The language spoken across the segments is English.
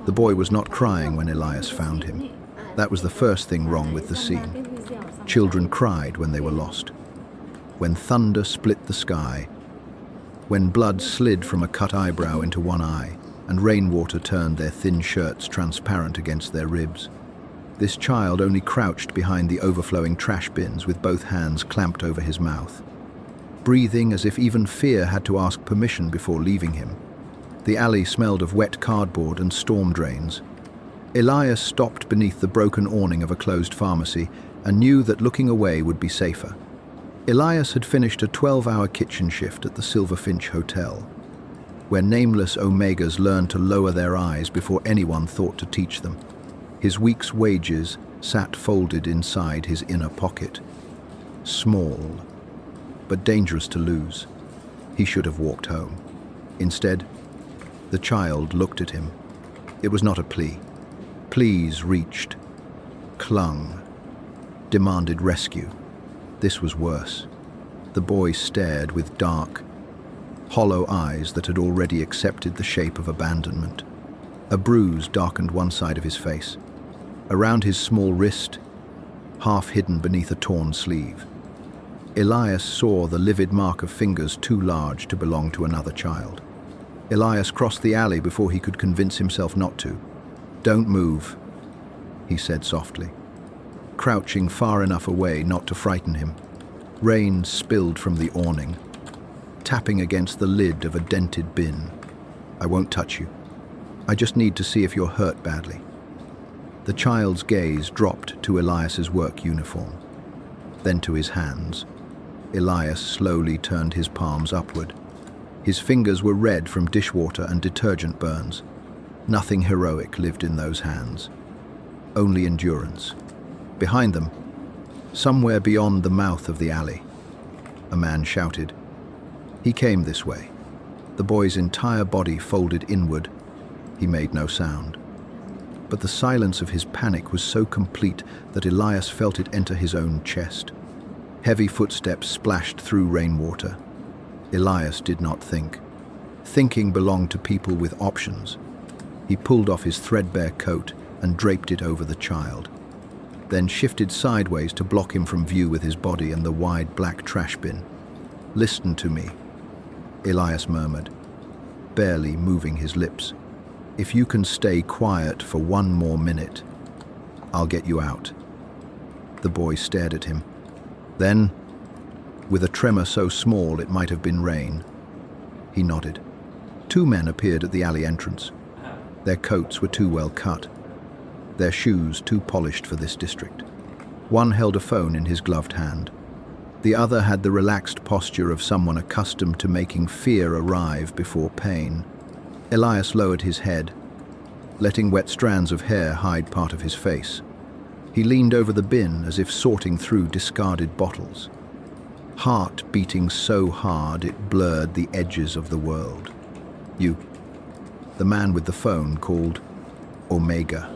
The boy was not crying when Elias found him. That was the first thing wrong with the scene. Children cried when they were lost. When thunder split the sky, when blood slid from a cut eyebrow into one eye, and rainwater turned their thin shirts transparent against their ribs. This child only crouched behind the overflowing trash bins with both hands clamped over his mouth, breathing as if even fear had to ask permission before leaving him. The alley smelled of wet cardboard and storm drains. Elias stopped beneath the broken awning of a closed pharmacy and knew that looking away would be safer. Elias had finished a 12-hour kitchen shift at the Silverfinch Hotel, where nameless Omegas learned to lower their eyes before anyone thought to teach them. His week's wages sat folded inside his inner pocket. Small, but dangerous to lose. He should have walked home. Instead, the child looked at him. It was not a plea. Pleas reached, clung, demanded rescue. This was worse. The boy stared with dark, hollow eyes that had already accepted the shape of abandonment. A bruise darkened one side of his face, around his small wrist, half hidden beneath a torn sleeve. Elias saw the livid mark of fingers too large to belong to another child. Elias crossed the alley before he could convince himself not to. "Don't move," he said softly, crouching far enough away not to frighten him. Rain spilled from the awning, tapping against the lid of a dented bin. "I won't touch you. I just need to see if you're hurt badly." The child's gaze dropped to Elias's work uniform, then to his hands. Elias slowly turned his palms upward. His fingers were red from dishwater and detergent burns. Nothing heroic lived in those hands, only endurance. Behind them, somewhere beyond the mouth of the alley, a man shouted. He came this way. The boy's entire body folded inward. He made no sound. But the silence of his panic was so complete that Elias felt it enter his own chest. Heavy footsteps splashed through rainwater. Elias did not think. Thinking belonged to people with options. He pulled off his threadbare coat and draped it over the child, then shifted sideways to block him from view with his body and the wide black trash bin. "Listen to me," Elias murmured, barely moving his lips. "If you can stay quiet for one more minute, I'll get you out." The boy stared at him. Then, with a tremor so small it might have been rain, he nodded. Two men appeared at the alley entrance. Their coats were too well cut, their shoes too polished for this district. One held a phone in his gloved hand. The other had the relaxed posture of someone accustomed to making fear arrive before pain. Elias lowered his head, letting wet strands of hair hide part of his face. He leaned over the bin as if sorting through discarded bottles, heart beating so hard it blurred the edges of the world. "You," the man with the phone called Omega.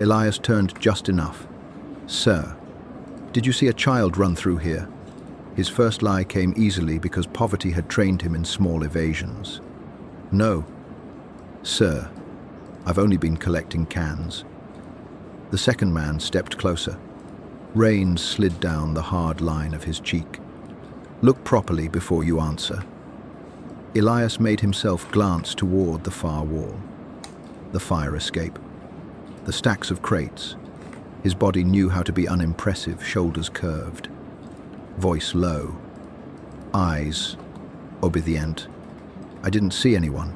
Elias turned just enough. "Sir, did you see a child run through here?" His first lie came easily because poverty had trained him in small evasions. "No, sir, I've only been collecting cans." The second man stepped closer. Rain slid down the hard line of his cheek. "Look properly before you answer." Elias made himself glance toward the far wall. The fire escape, the stacks of crates. His body knew how to be unimpressive, shoulders curved, voice low, eyes obedient. "I didn't see anyone.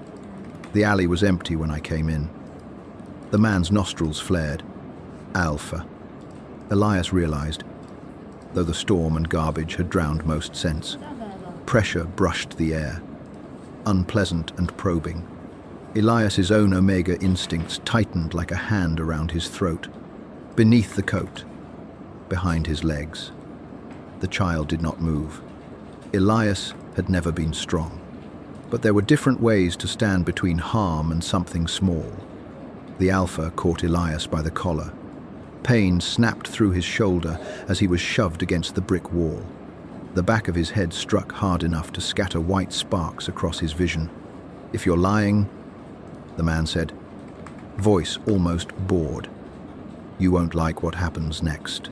The alley was empty when I came in." The man's nostrils flared. Alpha. Elias realized, though the storm and garbage had drowned most sense. Pressure brushed the air, unpleasant and probing. Elias's own Omega instincts tightened like a hand around his throat. Beneath the coat, behind his legs. The child did not move. Elias had never been strong. But there were different ways to stand between harm and something small. The Alpha caught Elias by the collar. Pain snapped through his shoulder as he was shoved against the brick wall. The back of his head struck hard enough to scatter white sparks across his vision. "If you're lying," the man said, voice almost bored. "You won't like what happens next."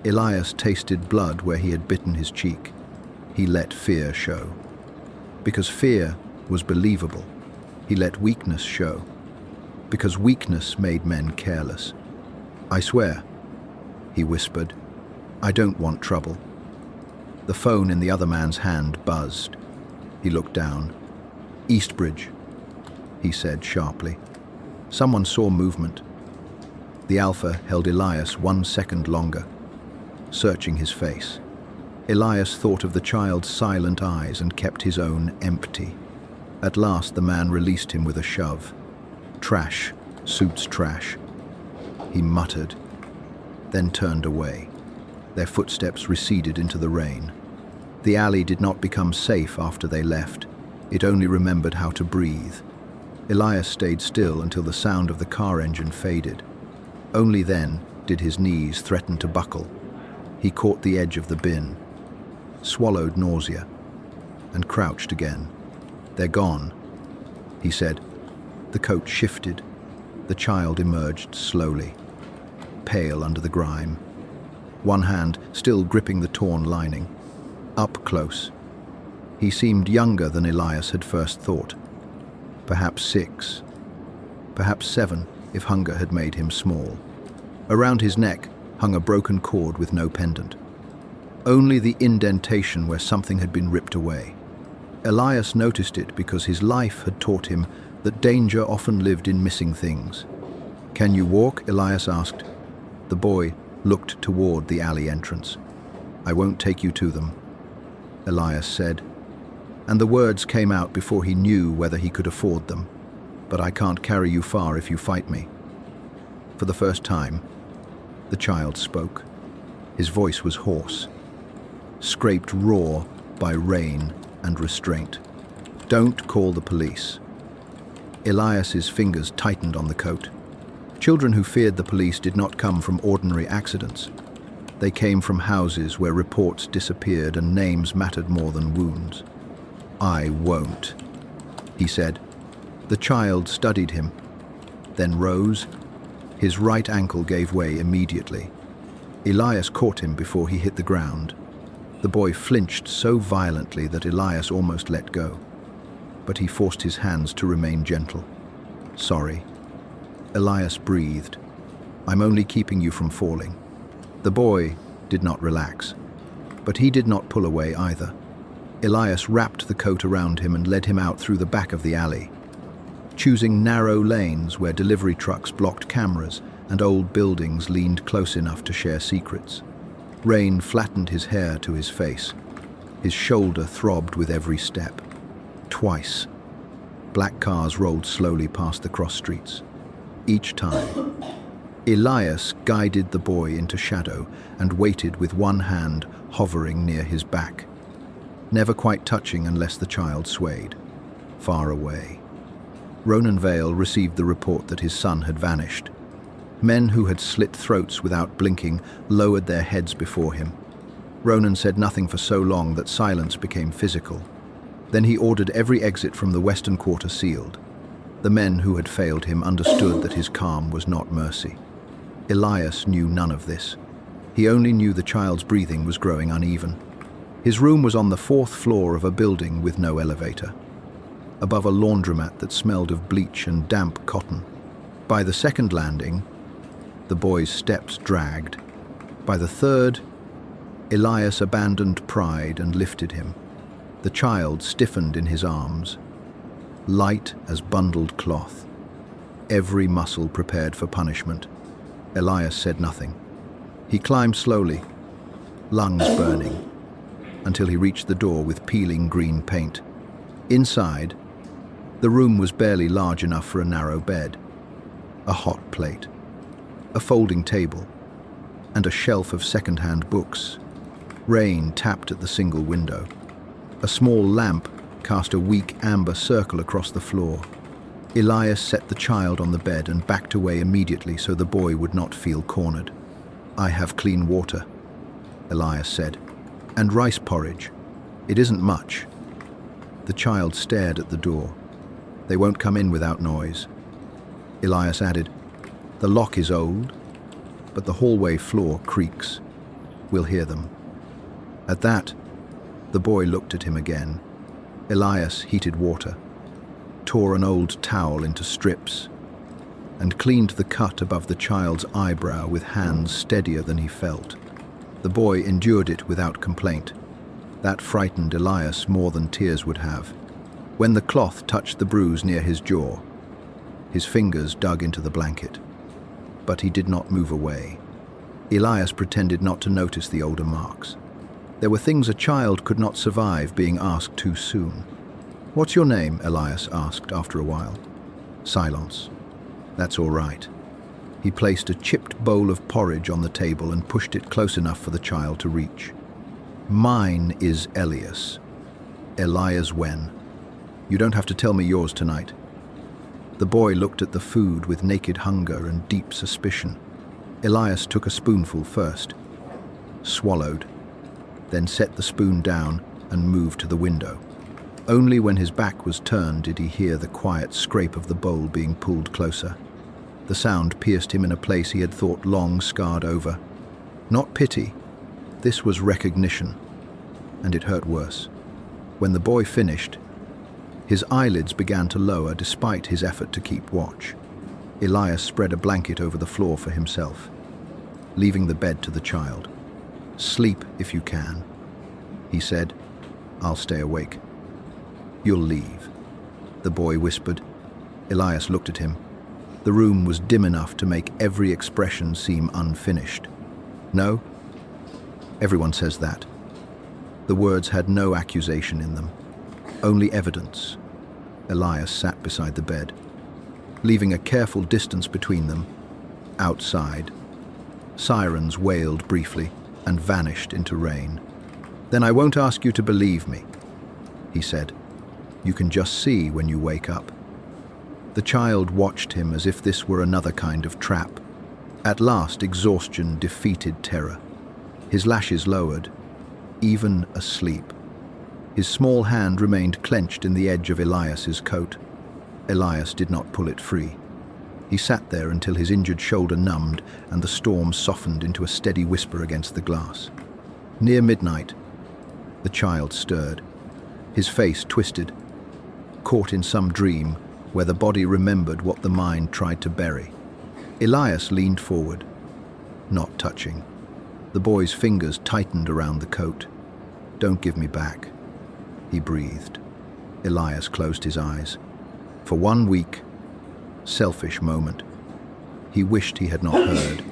Elias tasted blood where he had bitten his cheek. He let fear show. Because fear was believable, he let weakness show. Because weakness made men careless. "I swear," he whispered, "I don't want trouble." The phone in the other man's hand buzzed. He looked down. "Eastbridge," he said sharply. Someone saw movement. The Alpha held Elias 1 second longer, searching his face. Elias thought of the child's silent eyes and kept his own empty. At last the man released him with a shove. "Trash suits trash," he muttered, then turned away. Their footsteps receded into the rain. The alley did not become safe after they left. It only remembered how to breathe. Elias stayed still until the sound of the car engine faded. Only then did his knees threaten to buckle. He caught the edge of the bin, swallowed nausea, and crouched again. "They're gone," he said. The coat shifted. The child emerged slowly, pale under the grime, one hand still gripping the torn lining. Up close. He seemed younger than Elias had first thought. Perhaps 6, perhaps 7 if hunger had made him small. Around his neck hung a broken cord with no pendant. Only the indentation where something had been ripped away. Elias noticed it because his life had taught him that danger often lived in missing things. "Can you walk?" Elias asked. The boy looked toward the alley entrance. "I won't take you to them," Elias said, and the words came out before he knew whether he could afford them. "But I can't carry you far if you fight me." For the first time, the child spoke. His voice was hoarse, scraped raw by rain and restraint. "Don't call the police." Elias's fingers tightened on the coat. Children who feared the police did not come from ordinary accidents. They came from houses where reports disappeared and names mattered more than wounds. "I won't," he said. The child studied him, then rose. His right ankle gave way immediately. Elias caught him before he hit the ground. The boy flinched so violently that Elias almost let go, but he forced his hands to remain gentle. "Sorry." Elias breathed. "I'm only keeping you from falling." The boy did not relax, but he did not pull away either. Elias wrapped the coat around him and led him out through the back of the alley, choosing narrow lanes where delivery trucks blocked cameras and old buildings leaned close enough to share secrets. Rain flattened his hair to his face. His shoulder throbbed with every step. Twice, black cars rolled slowly past the cross streets. Each time, Elias guided the boy into shadow and waited with one hand hovering near his back, never quite touching unless the child swayed. Far away, Ronan Vale received the report that his son had vanished. Men who had slit throats without blinking lowered their heads before him. Ronan said nothing for so long that silence became physical. Then he ordered every exit from the western quarter sealed. The men who had failed him understood that his calm was not mercy. Elias knew none of this. He only knew the child's breathing was growing uneven. His room was on the 4th floor of a building with no elevator, above a laundromat that smelled of bleach and damp cotton. By the 2nd landing, the boy's steps dragged. By the 3rd, Elias abandoned pride and lifted him. The child stiffened in his arms, light as bundled cloth, every muscle prepared for punishment. Elias said nothing. He climbed slowly, lungs burning, until he reached the door with peeling green paint. Inside, the room was barely large enough for a narrow bed, a hot plate, a folding table, and a shelf of second-hand books. Rain tapped at the single window. A small lamp cast a weak amber circle across the floor. Elias set the child on the bed and backed away immediately so the boy would not feel cornered. "I have clean water," Elias said, "and rice porridge. It isn't much." The child stared at the door. "They won't come in without noise." Elias added. The lock is old, but the hallway floor creaks. We'll hear them. At that, the boy looked at him again. Elias heated water, tore an old towel into strips, and cleaned the cut above the child's eyebrow with hands steadier than he felt. The boy endured it without complaint. That frightened Elias more than tears would have. When the cloth touched the bruise near his jaw, his fingers dug into the blanket. But he did not move away. Elias pretended not to notice the older marks. There were things a child could not survive being asked too soon. "What's your name?" Elias asked after a while. Silence. "That's all right." He placed a chipped bowl of porridge on the table and pushed it close enough for the child to reach. "Mine is Elias. Elias Wen. You don't have to tell me yours tonight." The boy looked at the food with naked hunger and deep suspicion. Elias took a spoonful first, swallowed, then set the spoon down and moved to the window. Only when his back was turned did he hear the quiet scrape of the bowl being pulled closer. The sound pierced him in a place he had thought long scarred over. Not pity, this was recognition, and it hurt worse. When the boy finished, his eyelids began to lower despite his effort to keep watch. Elias spread a blanket over the floor for himself, leaving the bed to the child. "Sleep if you can," he said. "I'll stay awake." "You'll leave," the boy whispered. Elias looked at him. The room was dim enough to make every expression seem unfinished. "No?" Everyone says that. The words had no accusation in them, only evidence. Elias sat beside the bed, leaving a careful distance between them. Outside, sirens wailed briefly and vanished into rain. "Then I won't ask you to believe me," he said. "You can just see when you wake up." The child watched him as if this were another kind of trap. At last, exhaustion defeated terror. His lashes lowered, even asleep. His small hand remained clenched in the edge of Elias's coat. Elias did not pull it free. He sat there until his injured shoulder numbed and the storm softened into a steady whisper against the glass. Near midnight, the child stirred, his face twisted, caught in some dream where the body remembered what the mind tried to bury. Elias leaned forward, not touching. The boy's fingers tightened around the coat. "Don't give me back," he breathed. Elias closed his eyes. For 1 week, selfish moment. He wished he had not heard.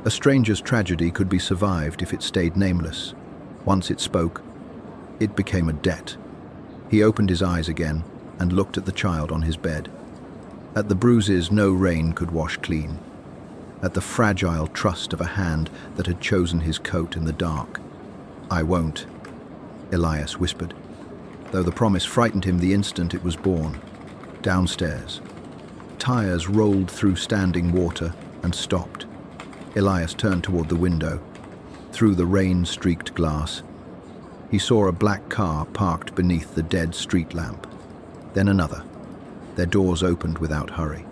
A stranger's tragedy could be survived if it stayed nameless. Once it spoke, it became a debt. He opened his eyes again and looked at the child on his bed. At the bruises no rain could wash clean. At the fragile trust of a hand that had chosen his coat in the dark. "I won't," Elias whispered. Though the promise frightened him the instant it was born. Downstairs, tires rolled through standing water and stopped. Elias turned toward the window. Through the rain-streaked glass, he saw a black car parked beneath the dead street lamp. Then another. Their doors opened without hurry.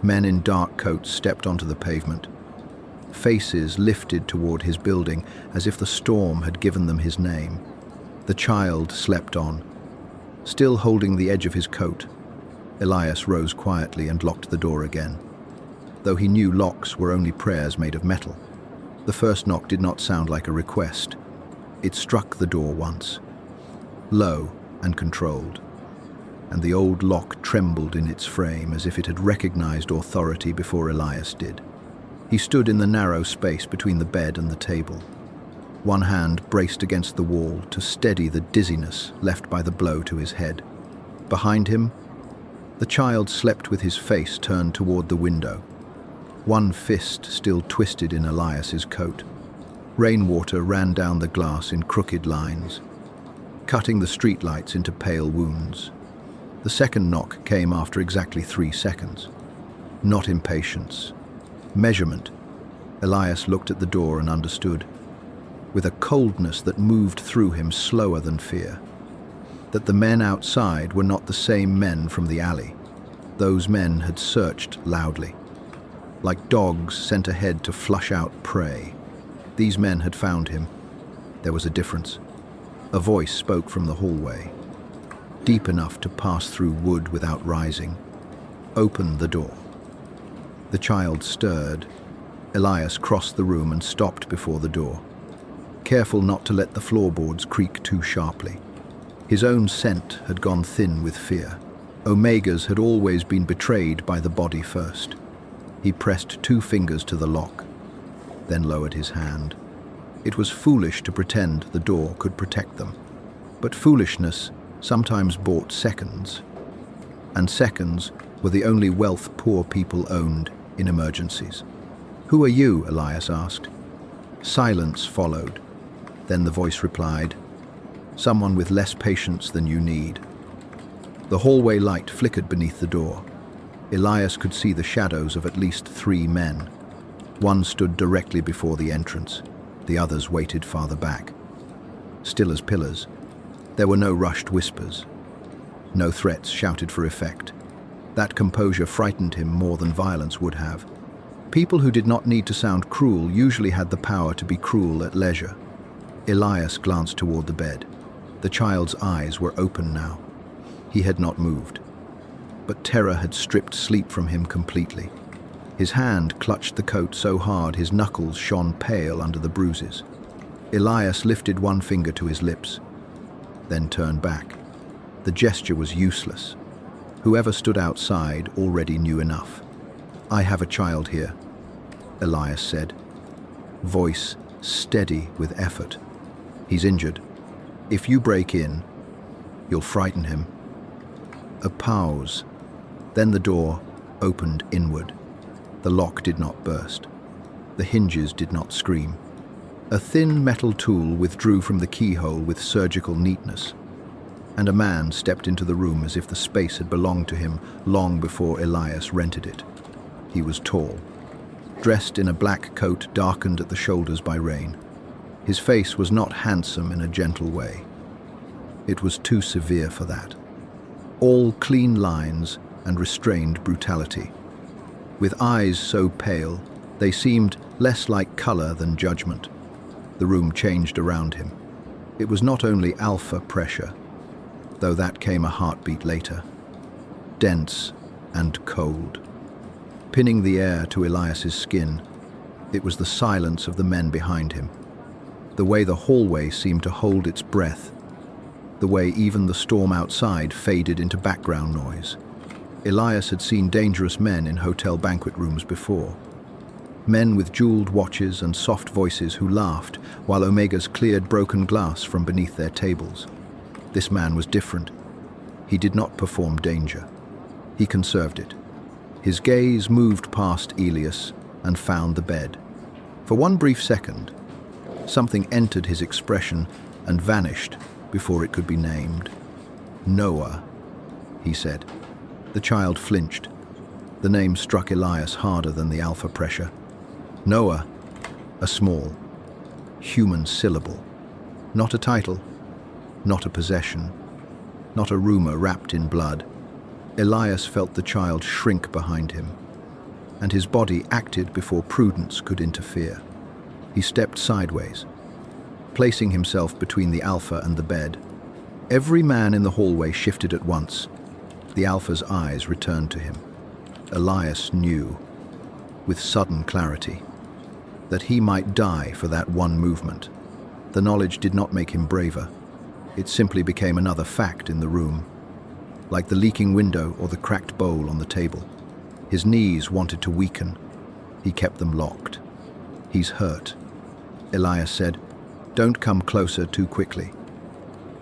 Men in dark coats stepped onto the pavement. Faces lifted toward his building as if the storm had given them his name. The child slept on, still holding the edge of his coat. Elias rose quietly and locked the door again. Though he knew locks were only prayers made of metal, the first knock did not sound like a request. It struck the door once, low and controlled, and the old lock trembled in its frame as if it had recognized authority before Elias did. He stood in the narrow space between the bed and the table. One hand braced against the wall to steady the dizziness left by the blow to his head. Behind him, the child slept with his face turned toward the window, one fist still twisted in Elias's coat. Rainwater ran down the glass in crooked lines, cutting the streetlights into pale wounds. The second knock came after exactly 3 seconds. Not impatience. Measurement. Elias looked at the door and understood, with a coldness that moved through him slower than fear, that the men outside were not the same men from the alley. Those men had searched loudly, like dogs sent ahead to flush out prey. These men had found him. There was a difference. A voice spoke from the hallway, deep enough to pass through wood without rising. Open the door. The child stirred. Elias crossed the room and stopped before the door, careful not to let the floorboards creak too sharply. His own scent had gone thin with fear. Omega's had always been betrayed by the body first. He pressed 2 fingers to the lock, then lowered his hand. It was foolish to pretend the door could protect them, but foolishness sometimes bought seconds, and seconds were the only wealth poor people owned in emergencies. "Who are you?" Elias asked. Silence followed. Then the voice replied, "Someone with less patience than you need." The hallway light flickered beneath the door. Elias could see the shadows of at least 3 men. One stood directly before the entrance. The others waited farther back. Still as pillars, there were no rushed whispers, no threats shouted for effect. That composure frightened him more than violence would have. People who did not need to sound cruel usually had the power to be cruel at leisure. Elias glanced toward the bed. The child's eyes were open now. He had not moved, but terror had stripped sleep from him completely. His hand clutched the coat so hard his knuckles shone pale under the bruises. Elias lifted one finger to his lips, then turned back. The gesture was useless. Whoever stood outside already knew enough. "I have a child here," Elias said, voice steady with effort. "He's injured. If you break in, you'll frighten him." A pause. Then the door opened inward. The lock did not burst. The hinges did not scream. A thin metal tool withdrew from the keyhole with surgical neatness, and a man stepped into the room as if the space had belonged to him long before Elias rented it. He was tall, dressed in a black coat darkened at the shoulders by rain. His face was not handsome in a gentle way. It was too severe for that. All clean lines and restrained brutality. With eyes so pale, they seemed less like color than judgment. The room changed around him. It was not only alpha pressure, though that came a heartbeat later. Dense and cold. Pinning the air to Elias's skin, it was the silence of the men behind him. The way the hallway seemed to hold its breath. The way even the storm outside faded into background noise. Elias had seen dangerous men in hotel banquet rooms before. Men with jeweled watches and soft voices who laughed while Omegas cleared broken glass from beneath their tables. This man was different. He did not perform danger. He conserved it. His gaze moved past Elias and found the bed. For one brief second, something entered his expression and vanished before it could be named. "Noah," he said. The child flinched. The name struck Elias harder than the alpha pressure. Noah, a small, human syllable. Not a title, not a possession, not a rumor wrapped in blood. Elias felt the child shrink behind him, and his body acted before prudence could interfere. He stepped sideways, placing himself between the alpha and the bed. Every man in the hallway shifted at once. The alpha's eyes returned to him. Elias knew, with sudden clarity, that he might die for that one movement. The knowledge did not make him braver. It simply became another fact in the room, like the leaking window or the cracked bowl on the table. His knees wanted to weaken. He kept them locked. "He's hurt," Elias said. "Don't come closer too quickly."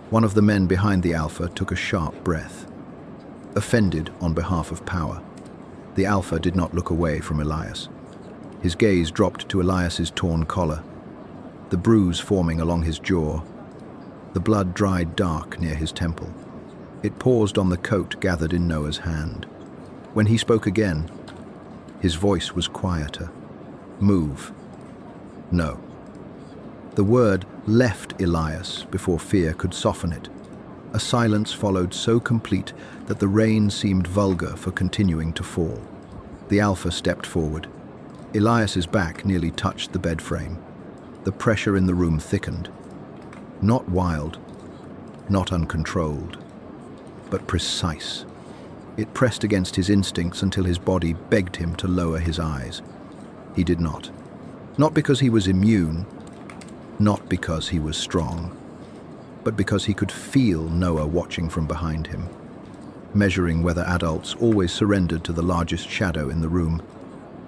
One of the men behind the alpha took a sharp breath, offended on behalf of power. The alpha did not look away from Elias. His gaze dropped to Elias's torn collar, the bruise forming along his jaw. The blood dried dark near his temple. It paused on the coat gathered in Noah's hand. When he spoke again, his voice was quieter. "Move." "No." The word left Elias before fear could soften it. A silence followed so complete that the rain seemed vulgar for continuing to fall. The Alpha stepped forward. Elias's back nearly touched the bed frame. The pressure in the room thickened. Not wild, not uncontrolled, but precise. It pressed against his instincts until his body begged him to lower his eyes. He did not. Not because he was immune, not because he was strong, but because he could feel Noah watching from behind him, measuring whether adults always surrendered to the largest shadow in the room.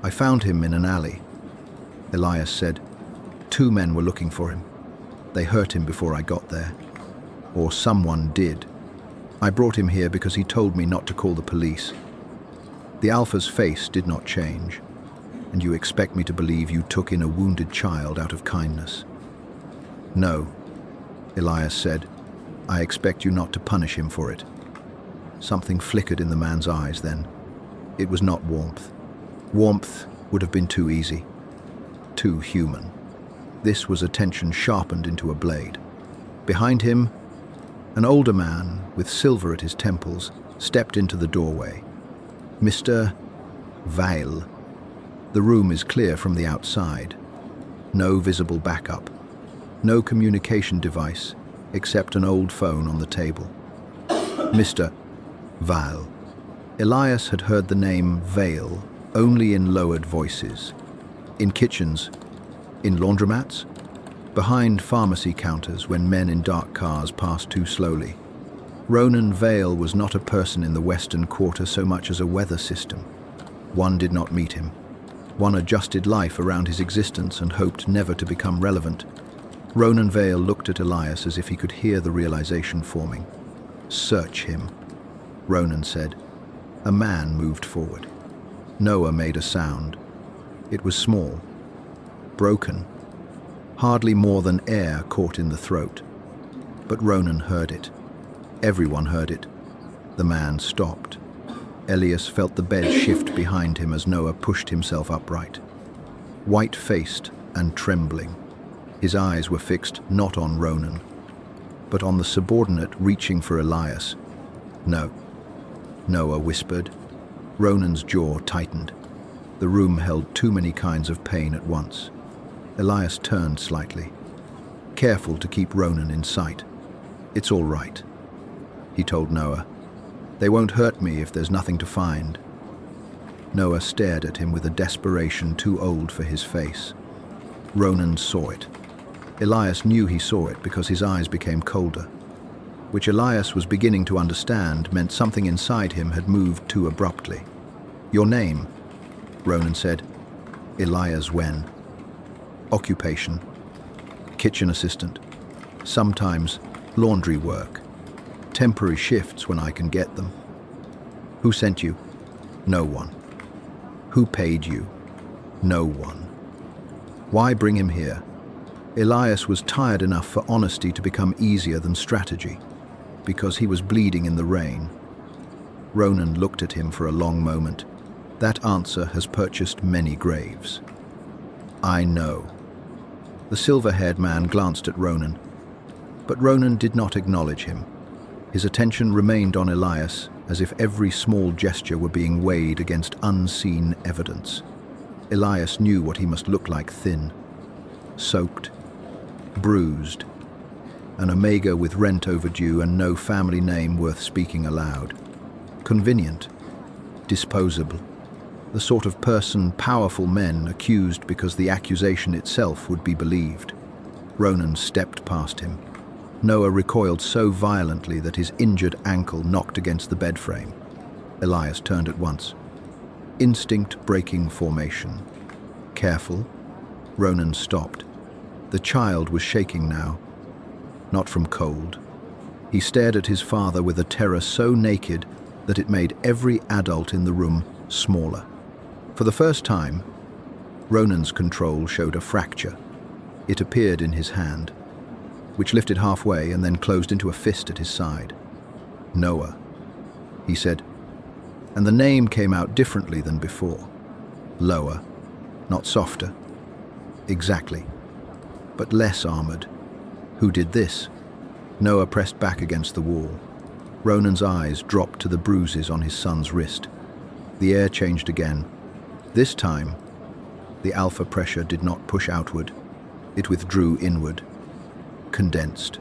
"I found him in an alley," Elias said. "2 men were looking for him. They hurt him before I got there. Or someone did. I brought him here because he told me not to call the police." The Alpha's face did not change. "And you expect me to believe you took in a wounded child out of kindness?" "No," Elias said. "I expect you not to punish him for it." Something flickered in the man's eyes then. It was not warmth. Warmth would have been too easy, too human. This was attention sharpened into a blade. Behind him, an older man with silver at his temples stepped into the doorway. "Mr. Weil. The room is clear from the outside. No visible backup. No communication device except an old phone on the table." "Mr. Weil." Elias had heard the name Weil only in lowered voices. In kitchens, in laundromats, behind pharmacy counters when men in dark cars passed too slowly. Ronan Weil was not a person in the Western Quarter so much as a weather system. One did not meet him. One adjusted life around his existence and hoped never to become relevant. Ronan Weil looked at Elias as if he could hear the realization forming. "Search him," Ronan said. A man moved forward. Noah made a sound. It was small, broken, hardly more than air caught in the throat. But Ronan heard it. Everyone heard it. The man stopped. Elias felt the bed shift behind him as Noah pushed himself upright. White-faced and trembling, his eyes were fixed not on Ronan, but on the subordinate reaching for Elias. "No," Noah whispered. Ronan's jaw tightened. The room held too many kinds of pain at once. Elias turned slightly, careful to keep Ronan in sight. "It's all right," he told Noah. "They won't hurt me if there's nothing to find." Noah stared at him with a desperation too old for his face. Ronan saw it. Elias knew he saw it because his eyes became colder, which Elias was beginning to understand meant something inside him had moved too abruptly. "Your name?" Ronan said. "Elias Wen." "Occupation?" "Kitchen assistant. Sometimes laundry work. Temporary shifts when I can get them." "Who sent you?" "No one." "Who paid you?" "No one." "Why bring him here?" Elias was tired enough for honesty to become easier than strategy. "Because he was bleeding in the rain." Ronan looked at him for a long moment. "That answer has purchased many graves." "I know." The silver-haired man glanced at Ronan, but Ronan did not acknowledge him. His attention remained on Elias as if every small gesture were being weighed against unseen evidence. Elias knew what he must look like: thin, soaked, bruised, an omega with rent overdue and no family name worth speaking aloud. Convenient, disposable, the sort of person powerful men accused because the accusation itself would be believed. Ronan stepped past him. Noah recoiled so violently that his injured ankle knocked against the bed frame. Elias turned at once. Instinct breaking formation. Careful. Ronan stopped. The child was shaking now. Not from cold. He stared at his father with a terror so naked that it made every adult in the room smaller. For the first time, Ronan's control showed a fracture. It appeared in his hand, which lifted halfway and then closed into a fist at his side. "Noah," he said, and the name came out differently than before. Lower, not softer. Exactly, but less armored. "Who did this?" Noah pressed back against the wall. Ronan's eyes dropped to the bruises on his son's wrist. The air changed again. This time, the alpha pressure did not push outward. It withdrew inward, condensed,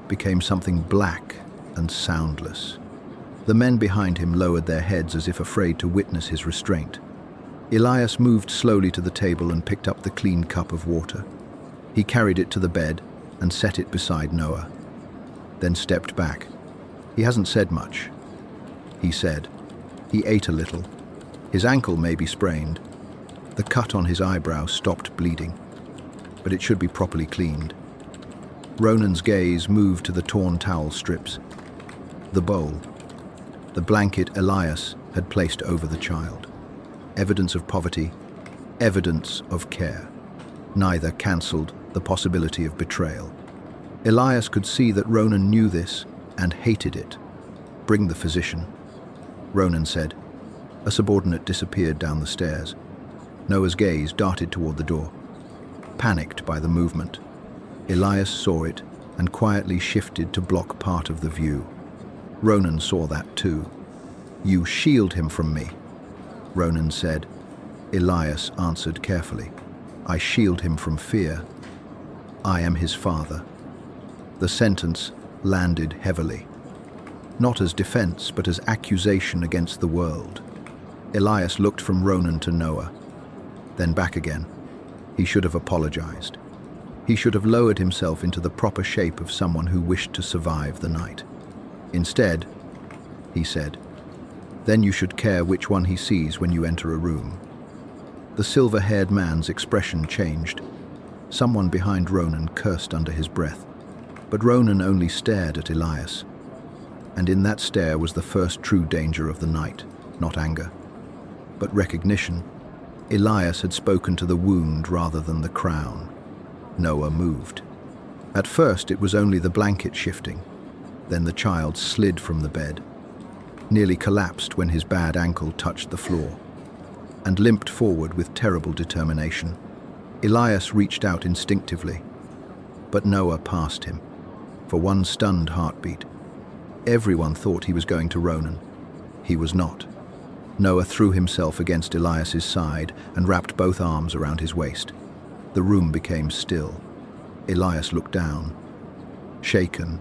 became something black and soundless. The men behind him lowered their heads as if afraid to witness his restraint. Elias moved slowly to the table and picked up the clean cup of water. He carried it to the bed and set it beside Noah, then stepped back. "He hasn't said much," he said. "He ate a little. His ankle may be sprained. The cut on his eyebrow stopped bleeding, but it should be properly cleaned." Ronan's gaze moved to the torn towel strips, the bowl, the blanket Elias had placed over the child. Evidence of poverty, evidence of care. Neither cancelled the possibility of betrayal. Elias could see that Ronan knew this and hated it. "Bring the physician," Ronan said. A subordinate disappeared down the stairs. Noah's gaze darted toward the door. Panicked by the movement, Elias saw it and quietly shifted to block part of the view. Ronan saw that too. "You shield him from me," Ronan said. Elias answered carefully. "I shield him from fear. I am his father." The sentence landed heavily, not as defense but as accusation against the world. Elias looked from Ronan to Noah, then back again. He should have apologized. He should have lowered himself into the proper shape of someone who wished to survive the night. Instead, he said, "Then you should care which one he sees when you enter a room." The silver-haired man's expression changed. Someone behind Ronan cursed under his breath, but Ronan only stared at Elias. And in that stare was the first true danger of the night, not anger, but recognition. Elias had spoken to the wound rather than the crown. Noah moved. At first it was only the blanket shifting. Then the child slid from the bed, nearly collapsed when his bad ankle touched the floor, and limped forward with terrible determination. Elias reached out instinctively, but Noah passed him. For one stunned heartbeat. Everyone thought he was going to Ronan. He was not. Noah threw himself against Elias's side and wrapped both arms around his waist. The room became still. Elias looked down, shaken,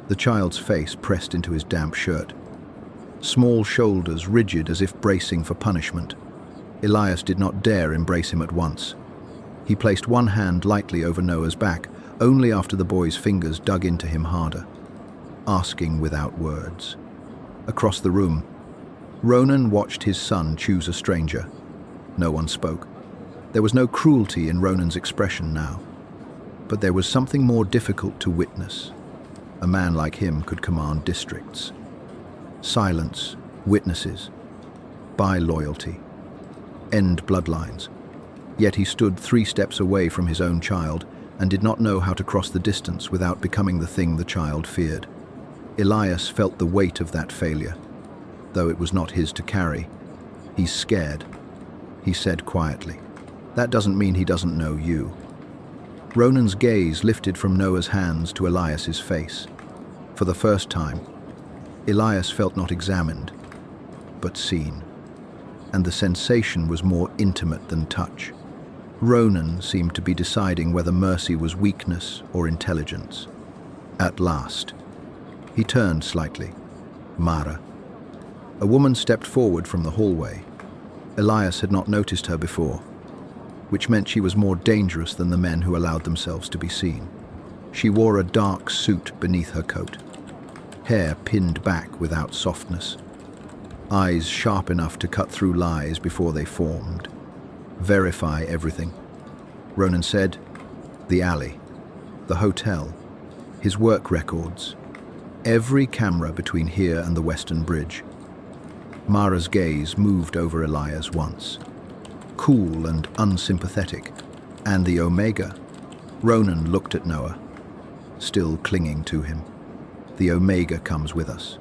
the child's face pressed into his damp shirt. Small shoulders rigid as if bracing for punishment. Elias did not dare embrace him at once. He placed one hand lightly over Noah's back, only after the boy's fingers dug into him harder, asking without words. Across the room, Ronan watched his son choose a stranger. No one spoke. There was no cruelty in Ronan's expression now, but there was something more difficult to witness. A man like him could command districts, silence witnesses, buy loyalty, end bloodlines. Yet he stood 3 steps away from his own child and did not know how to cross the distance without becoming the thing the child feared. Elias felt the weight of that failure, though it was not his to carry. "He's scared," he said quietly. "That doesn't mean he doesn't know you." Ronan's gaze lifted from Noah's hands to Elias's face. For the first time, Elias felt not examined, but seen, and the sensation was more intimate than touch. Ronan seemed to be deciding whether mercy was weakness or intelligence. At last, he turned slightly. "Mara." A woman stepped forward from the hallway. Elias had not noticed her before, which meant she was more dangerous than the men who allowed themselves to be seen. She wore a dark suit beneath her coat, hair pinned back without softness, eyes sharp enough to cut through lies before they formed. "Verify everything," Ronan said. The alley, the hotel, his work records, every camera between here and the Western Bridge. Mara's gaze moved over Elias once, cool and unsympathetic. "And the Omega?" Ronan looked at Noah, still clinging to him. "The Omega comes with us."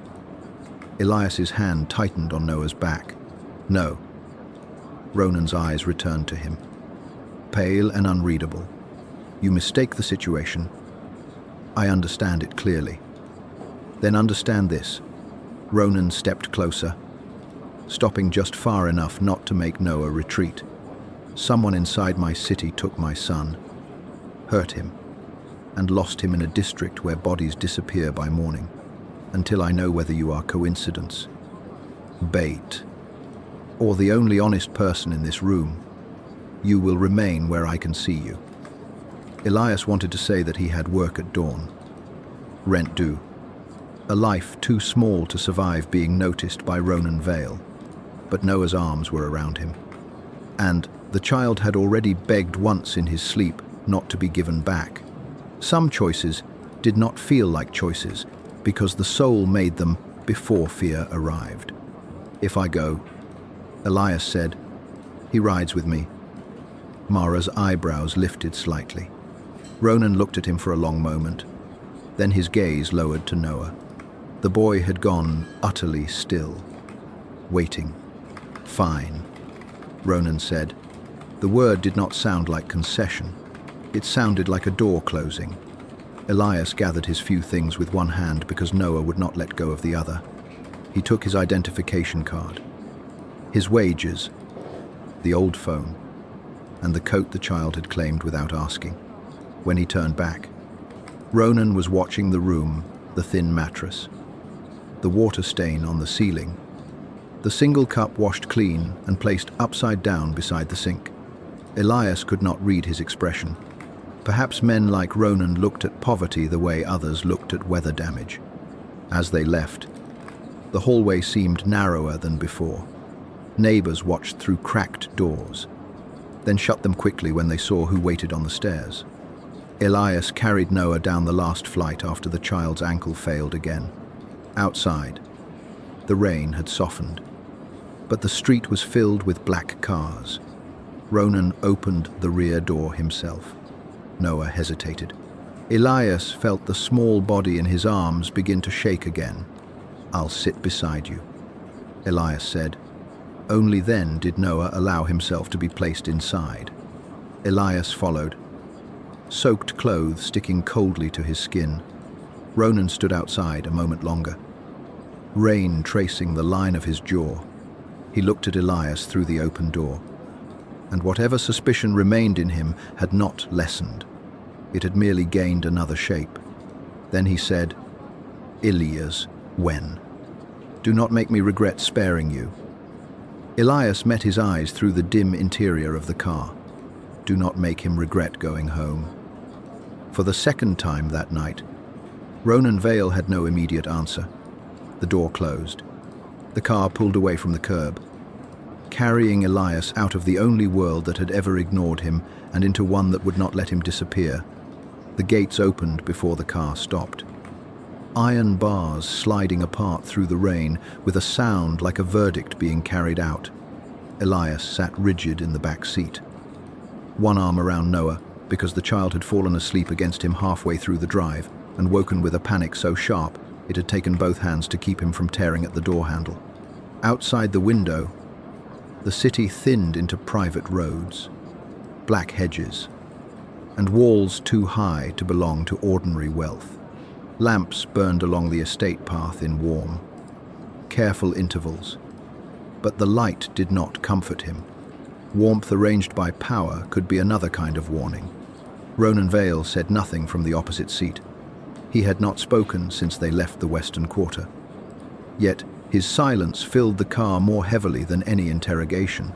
Elias's hand tightened on Noah's back. "No." Ronan's eyes returned to him, pale and unreadable. "You mistake the situation. I understand it clearly. Then understand this. Ronan stepped closer, stopping just far enough not to make Noah retreat. Someone inside my city took my son, hurt him, and lost him in a district where bodies disappear by morning, until I know whether you are coincidence, bait, or the only honest person in this room. You will remain where I can see you. Elias wanted to say that he had work at dawn. Rent due. A life too small to survive being noticed by Ronan Vale. But Noah's arms were around him. And the child had already begged once in his sleep not to be given back. Some choices did not feel like choices because the soul made them before fear arrived. If I go, Elias said, he rides with me. Mara's eyebrows lifted slightly. Ronan looked at him for a long moment. Then his gaze lowered to Noah. The boy had gone utterly still, waiting. Fine, Ronan said. The word did not sound like concession. It sounded like a door closing. Elias gathered his few things with one hand because Noah would not let go of the other. He took his identification card, his wages, the old phone, and the coat the child had claimed without asking. When he turned back, Ronan was watching the room, the thin mattress, the water stain on the ceiling, the single cup washed clean and placed upside down beside the sink. Elias could not read his expression. Perhaps men like Ronan looked at poverty the way others looked at weather damage. As they left, the hallway seemed narrower than before. Neighbors watched through cracked doors, then shut them quickly when they saw who waited on the stairs. Elias carried Noah down the last flight after the child's ankle failed again. Outside, the rain had softened, but the street was filled with black cars. Ronan opened the rear door himself. Noah hesitated. Elias felt the small body in his arms begin to shake again. I'll sit beside you, Elias said. Only then did Noah allow himself to be placed inside. Elias followed, soaked clothes sticking coldly to his skin. Ronan stood outside a moment longer, rain tracing the line of his jaw. He looked at Elias through the open door, and whatever suspicion remained in him had not lessened. It had merely gained another shape. Then he said, Elias, when? Do not make me regret sparing you. Elias met his eyes through the dim interior of the car. Do not make him regret going home. For the second time that night, Ronan Vale had no immediate answer. The door closed. The car pulled away from the curb, carrying Elias out of the only world that had ever ignored him and into one that would not let him disappear. The gates opened before the car stopped. Iron bars sliding apart through the rain with a sound like a verdict being carried out. Elias sat rigid in the back seat, one arm around Noah, because the child had fallen asleep against him halfway through the drive and woken with a panic so sharp it had taken both hands to keep him from tearing at the door handle. Outside the window, the city thinned into private roads, black hedges, and walls too high to belong to ordinary wealth. Lamps burned along the estate path in warm, careful intervals, but the light did not comfort him. Warmth arranged by power could be another kind of warning. Ronan Vale said nothing from the opposite seat. He had not spoken since they left the Western Quarter. Yet his silence filled the car more heavily than any interrogation.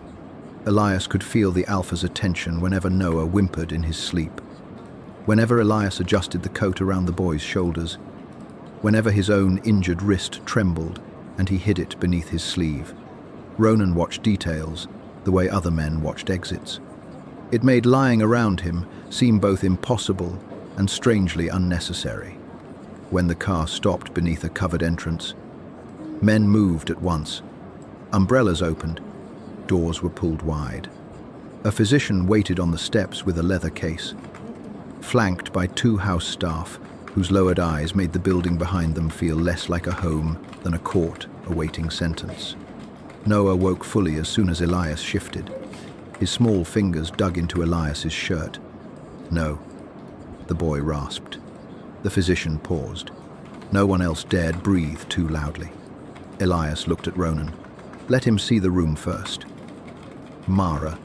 Elias could feel the Alpha's attention whenever Noah whimpered in his sleep, whenever Elias adjusted the coat around the boy's shoulders, whenever his own injured wrist trembled and he hid it beneath his sleeve. Ronan watched details the way other men watched exits. It made lying around him seem both impossible and strangely unnecessary. When the car stopped beneath a covered entrance, men moved at once. Umbrellas opened, doors were pulled wide. A physician waited on the steps with a leather case, flanked by two house staff whose lowered eyes made the building behind them feel less like a home than a court awaiting sentence. Noah woke fully as soon as Elias shifted. His small fingers dug into Elias's shirt. No, the boy rasped. The physician paused. No one else dared breathe too loudly. Elias looked at Ronan. Let him see the room first. Mara,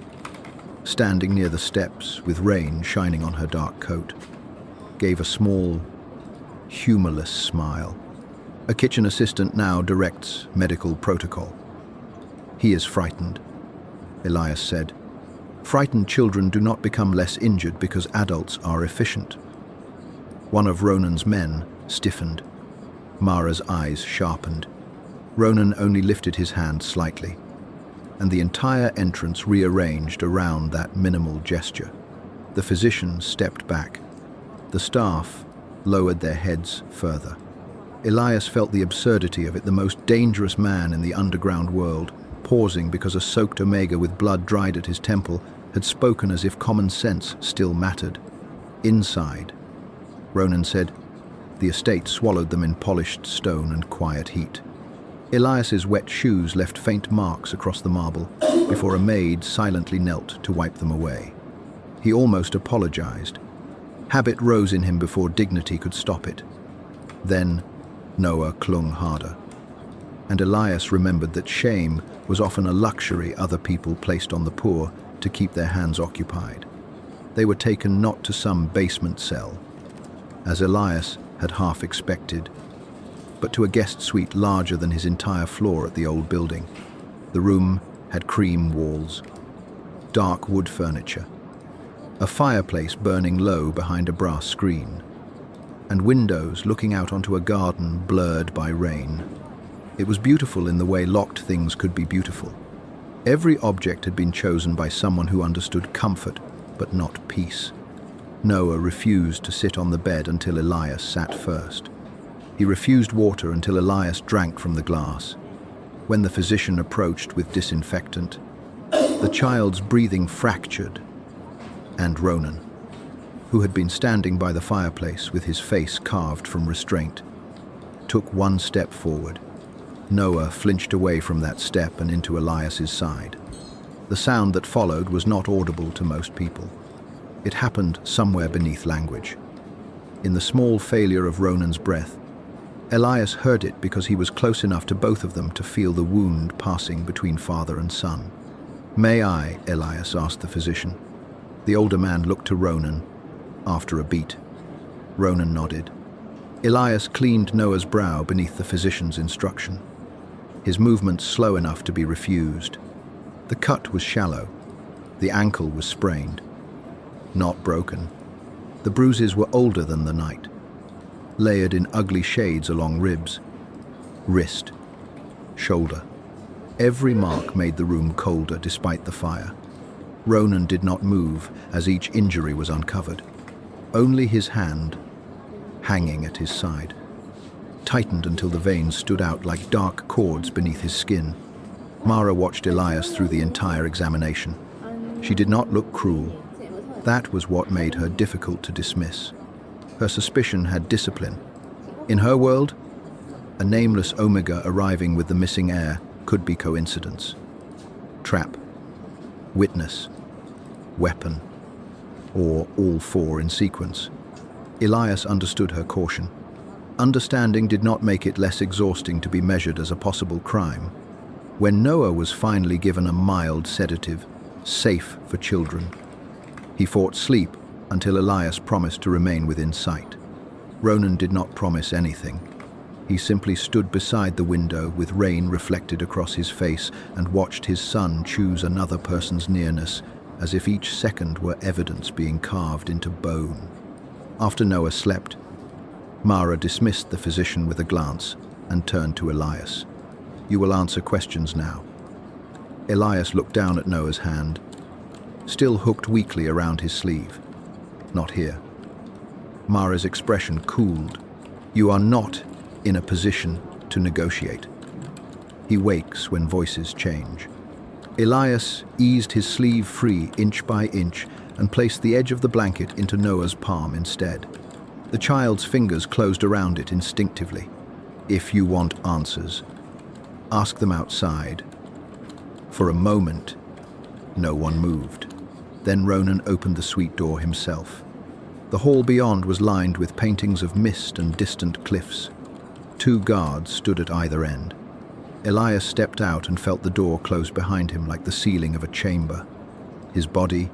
standing near the steps with rain shining on her dark coat, gave a small, humorless smile. A kitchen assistant now directs medical protocol. He is frightened, Elias said. Frightened children do not become less injured because adults are efficient. One of Ronan's men stiffened. Mara's eyes sharpened. Ronan only lifted his hand slightly, and the entire entrance rearranged around that minimal gesture. The physician stepped back. The staff lowered their heads further. Elias felt the absurdity of it, the most dangerous man in the underground world, pausing because a soaked omega with blood dried at his temple had spoken as if common sense still mattered. Inside, Ronan said, the estate swallowed them in polished stone and quiet heat. Elias's wet shoes left faint marks across the marble before a maid silently knelt to wipe them away. He almost apologized. Habit rose in him before dignity could stop it. Then Noah clung harder, and Elias remembered that shame was often a luxury other people placed on the poor to keep their hands occupied. They were taken not to some basement cell, as Elias had half expected, but to a guest suite larger than his entire floor at the old building. The room had cream walls, dark wood furniture, a fireplace burning low behind a brass screen, and windows looking out onto a garden blurred by rain. It was beautiful in the way locked things could be beautiful. Every object had been chosen by someone who understood comfort, but not peace. Noah refused to sit on the bed until Elias sat first. He refused water until Elias drank from the glass. When the physician approached with disinfectant, the child's breathing fractured, and Ronan, who had been standing by the fireplace with his face carved from restraint, took one step forward. Noah flinched away from that step and into Elias's side. The sound that followed was not audible to most people. It happened somewhere beneath language. In the small failure of Ronan's breath, Elias heard it because he was close enough to both of them to feel the wound passing between father and son. "May I?" Elias asked the physician. The older man looked to Ronan. After a beat, Ronan nodded. Elias cleaned Noah's brow beneath the physician's instruction, his movements slow enough to be refused. The cut was shallow. The ankle was sprained, not broken. The bruises were older than the night, layered in ugly shades along ribs, wrist, shoulder. Every mark made the room colder despite the fire. Ronan did not move as each injury was uncovered. Only his hand, hanging at his side, tightened until the veins stood out like dark cords beneath his skin. Mara watched Elias through the entire examination. She did not look cruel. That was what made her difficult to dismiss. Her suspicion had discipline. In her world, a nameless omega arriving with the missing heir could be coincidence. Trap, witness, weapon, or all four in sequence. Elias understood her caution. Understanding did not make it less exhausting to be measured as a possible crime. When Noah was finally given a mild sedative, safe for children, he fought sleep until Elias promised to remain within sight. Ronan did not promise anything. He simply stood beside the window with rain reflected across his face and watched his son choose another person's nearness, as if each second were evidence being carved into bone. After Noah slept, Mara dismissed the physician with a glance and turned to Elias. "You will answer questions now." Elias looked down at Noah's hand, still hooked weakly around his sleeve. "Not here." Mara's expression cooled. "You are not in a position to negotiate." He wakes when voices change. Elias eased his sleeve free inch by inch and placed the edge of the blanket into Noah's palm instead. The child's fingers closed around it instinctively. "If you want answers, ask them outside." For a moment, no one moved. Then Ronan opened the suite door himself. The hall beyond was lined with paintings of mist and distant cliffs. 2 guards stood at either end. Elias stepped out and felt the door close behind him like the ceiling of a chamber. His body,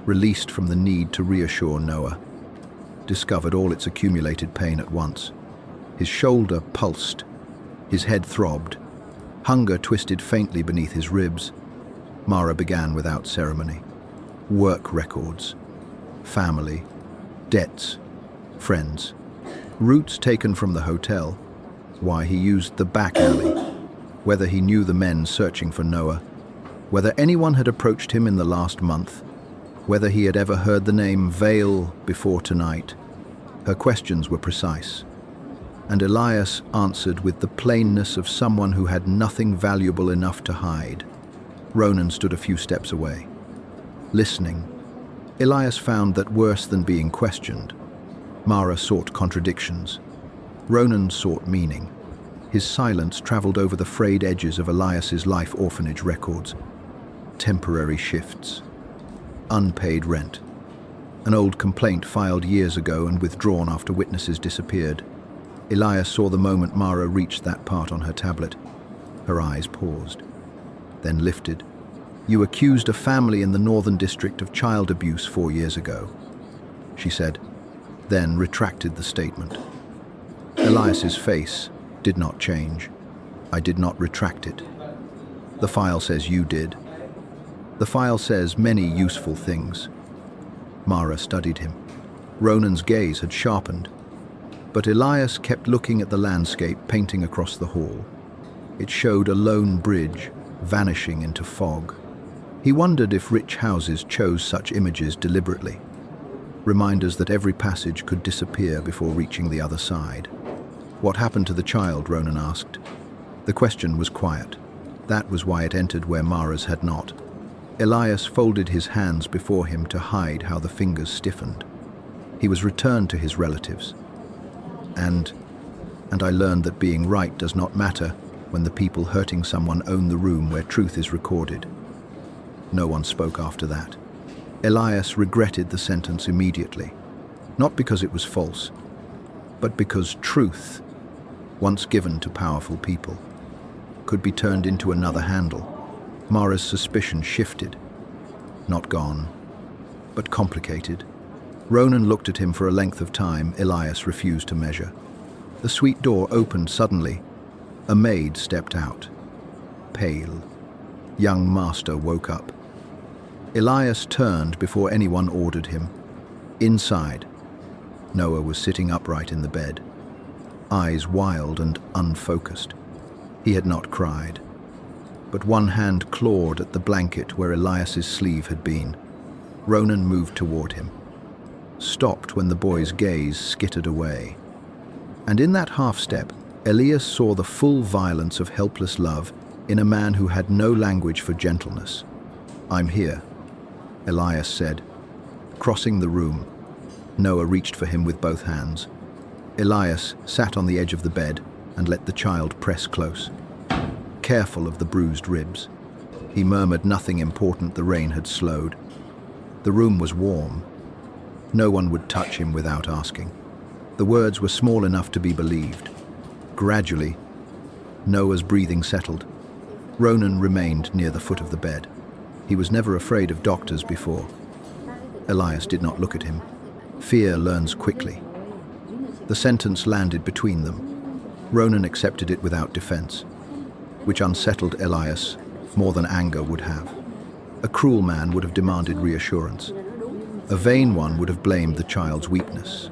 released from the need to reassure Noah, discovered all its accumulated pain at once. His shoulder pulsed, his head throbbed, hunger twisted faintly beneath his ribs. Mara began without ceremony. Work records, family, debts, friends, routes taken from the hotel, why he used the back alley, whether he knew the men searching for Noah, whether anyone had approached him in the last month, whether he had ever heard the name Vale before tonight. Her questions were precise, and Elias answered with the plainness of someone who had nothing valuable enough to hide. Ronan stood a few steps away. Listening, Elias found that worse than being questioned, Mara sought contradictions. Ronan sought meaning. His silence traveled over the frayed edges of Elias's life orphanage records. Temporary shifts. Unpaid rent. An old complaint filed years ago and withdrawn after witnesses disappeared. Elias saw the moment Mara reached that part on her tablet. Her eyes paused, then lifted. "You accused a family in the Northern District of child abuse 4 years ago," she said, then retracted the statement. Elias's face did not change. "I did not retract it. The file says you did. The file says many useful things." Mara studied him. Ronan's gaze had sharpened, but Elias kept looking at the landscape painting across the hall. It showed a lone bridge vanishing into fog. He wondered if rich houses chose such images deliberately, reminders that every passage could disappear before reaching the other side. "What happened to the child?" Ronan asked. The question was quiet. That was why it entered where Mara's had not. Elias folded his hands before him to hide how the fingers stiffened. He was returned to his relatives. And I learned that being right does not matter when the people hurting someone own the room where truth is recorded. No one spoke after that. Elias regretted the sentence immediately, not because it was false, but because truth, once given to powerful people, could be turned into another handle. Mara's suspicion shifted, not gone, but complicated. Ronan looked at him for a length of time Elias refused to measure. The suite door opened suddenly. A maid stepped out, pale. Young master woke up. Elias turned before anyone ordered him. Inside, Noah was sitting upright in the bed, eyes wild and unfocused. He had not cried, but one hand clawed at the blanket where Elias's sleeve had been. Ronan moved toward him, stopped when the boy's gaze skittered away. And in that half-step, Elias saw the full violence of helpless love in a man who had no language for gentleness. "I'm here," Elias said. Crossing the room, Noah reached for him with both hands. Elias sat on the edge of the bed and let the child press close, careful of the bruised ribs. He murmured nothing important. The rain had slowed. The room was warm. No one would touch him without asking. The words were small enough to be believed. Gradually, Noah's breathing settled. Ronan remained near the foot of the bed. He was never afraid of doctors before. Elias did not look at him. Fear learns quickly. The sentence landed between them. Ronan accepted it without defense, which unsettled Elias more than anger would have. A cruel man would have demanded reassurance. A vain one would have blamed the child's weakness.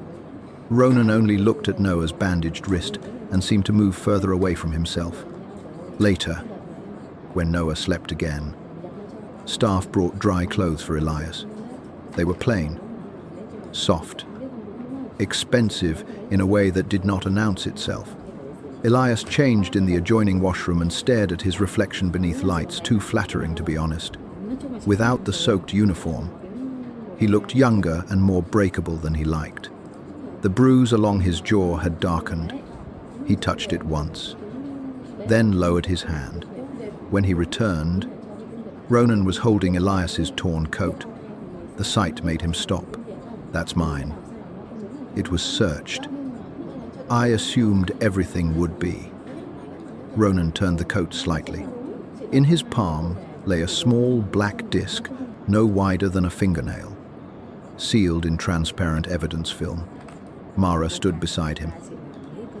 Ronan only looked at Noah's bandaged wrist and seemed to move further away from himself. Later, when Noah slept again, staff brought dry clothes for Elias. They were plain, soft, expensive in a way that did not announce itself. Elias changed in the adjoining washroom and stared at his reflection beneath lights too flattering to be honest. Without the soaked uniform, he looked younger and more breakable than he liked. The bruise along his jaw had darkened. He touched it once, then lowered his hand. When he returned, Ronan was holding Elias's torn coat. The sight made him stop. That's mine. It was searched. I assumed everything would be. Ronan turned the coat slightly. In his palm lay a small black disc, no wider than a fingernail, sealed in transparent evidence film. Mara stood beside him.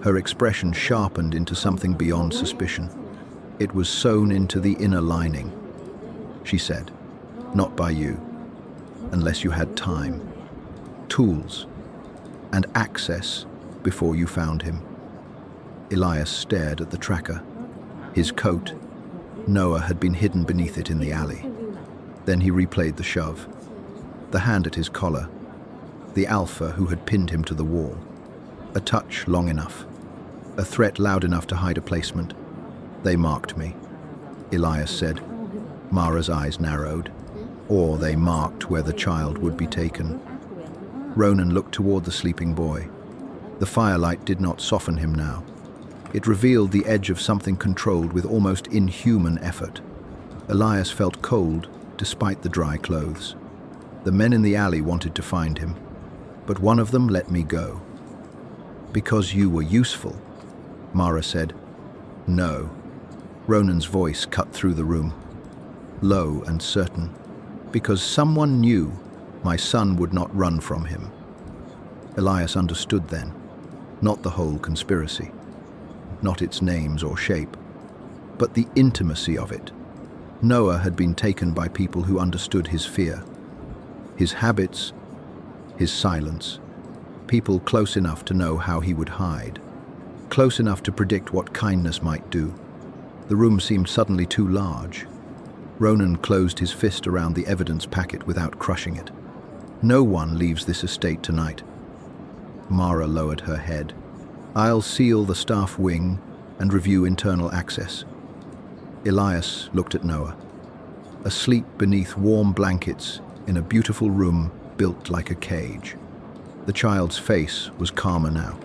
Her expression sharpened into something beyond suspicion. It was sewn into the inner lining. She said, "Not by you, unless you had time, tools, and access before you found him." Elias stared at the tracker. His coat, Noah had been hidden beneath it in the alley. Then he replayed the shove. The hand at his collar, the alpha who had pinned him to the wall. A touch long enough, a threat loud enough to hide a placement. "They marked me," Elias said. Mara's eyes narrowed. "Or they marked where the child would be taken." Ronan looked toward the sleeping boy. The firelight did not soften him now. It revealed the edge of something controlled with almost inhuman effort. Elias felt cold despite the dry clothes. The men in the alley wanted to find him, but one of them let me go. "Because you were useful," Mara said. "No." Ronan's voice cut through the room, low and certain. "Because someone knew my son would not run from him." Elias understood then, not the whole conspiracy, not its names or shape, but the intimacy of it. Noah had been taken by people who understood his fear, his habits, his silence, people close enough to know how he would hide, close enough to predict what kindness might do. The room seemed suddenly too large. Ronan closed his fist around the evidence packet without crushing it. "No one leaves this estate tonight." Mara lowered her head. "I'll seal the staff wing and review internal access." Elias looked at Noah, asleep beneath warm blankets in a beautiful room built like a cage. The child's face was calmer now,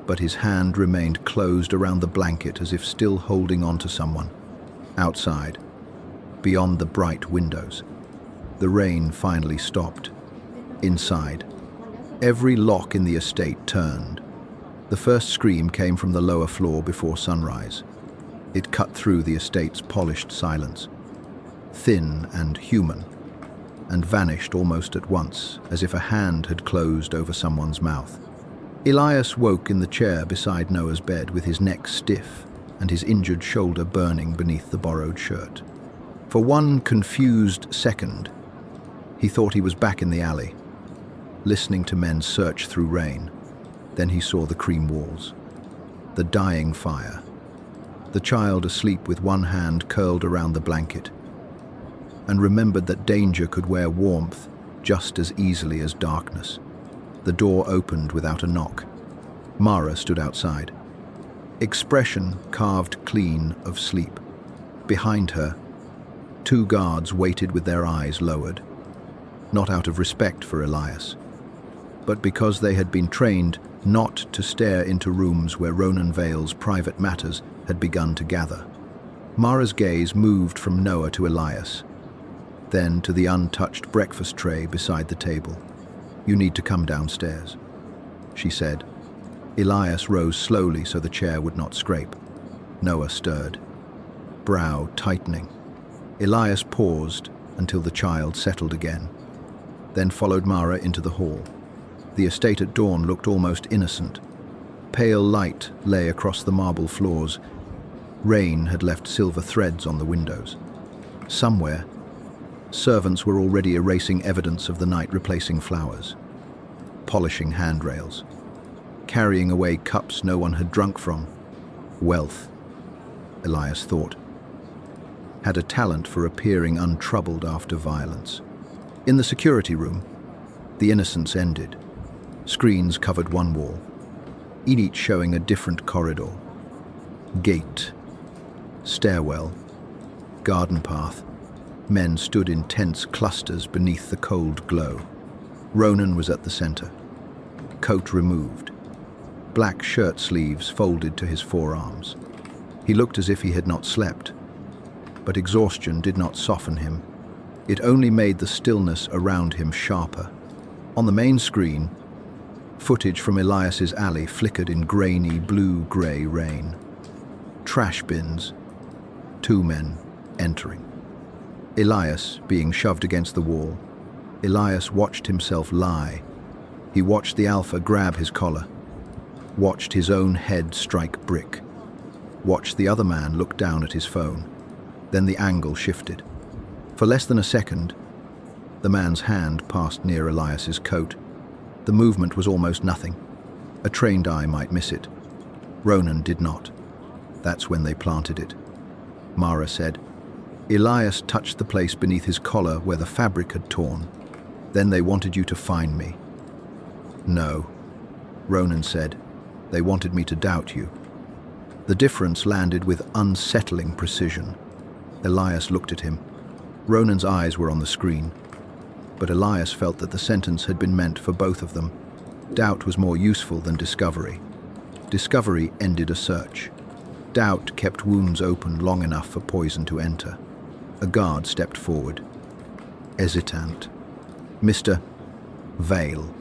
but his hand remained closed around the blanket as if still holding on to someone. Outside, beyond the bright windows, the rain finally stopped. Inside, every lock in the estate turned. The first scream came from the lower floor before sunrise. It cut through the estate's polished silence, thin and human, and vanished almost at once, as if a hand had closed over someone's mouth. Elias woke in the chair beside Noah's bed with his neck stiff and his injured shoulder burning beneath the borrowed shirt. For one confused second, he thought he was back in the alley, listening to men search through rain. Then he saw the cream walls, the dying fire, the child asleep with one hand curled around the blanket, and remembered that danger could wear warmth just as easily as darkness. The door opened without a knock. Mara stood outside, expression carved clean of sleep. Behind her, two guards waited with their eyes lowered, not out of respect for Elias, but because they had been trained not to stare into rooms where Ronan Vale's private matters had begun to gather. Mara's gaze moved from Noah to Elias, then to the untouched breakfast tray beside the table. "You need to come downstairs," she said. Elias rose slowly so the chair would not scrape. Noah stirred, brow tightening. Elias paused until the child settled again, then followed Mara into the hall. The estate at dawn looked almost innocent. Pale light lay across the marble floors. Rain had left silver threads on the windows. Somewhere, servants were already erasing evidence of the night, replacing flowers, polishing handrails, carrying away cups no one had drunk from. Wealth, Elias thought, had a talent for appearing untroubled after violence. In the security room, the innocence ended. Screens covered one wall, each showing a different corridor. Gate, stairwell, garden path. Men stood in tense clusters beneath the cold glow. Ronan was at the center, coat removed, black shirt sleeves folded to his forearms. He looked as if he had not slept, but exhaustion did not soften him. It only made the stillness around him sharper. On the main screen, footage from Elias's alley flickered in grainy blue-grey rain. Trash bins, 2 men entering. Elias being shoved against the wall. Elias watched himself lie. He watched the alpha grab his collar, watched his own head strike brick, watched the other man look down at his phone. Then the angle shifted. For less than a second, the man's hand passed near Elias's coat. The movement was almost nothing. A trained eye might miss it. Ronan did not. That's when they planted it. Mara said. Elias touched the place beneath his collar where the fabric had torn. Then they wanted you to find me. No, Ronan said. They wanted me to doubt you. The difference landed with unsettling precision. Elias looked at him. Ronan's eyes were on the screen. But Elias felt that the sentence had been meant for both of them. Doubt was more useful than discovery. Discovery ended a search. Doubt kept wounds open long enough for poison to enter. A guard stepped forward. Hesitant. Mr. Vale.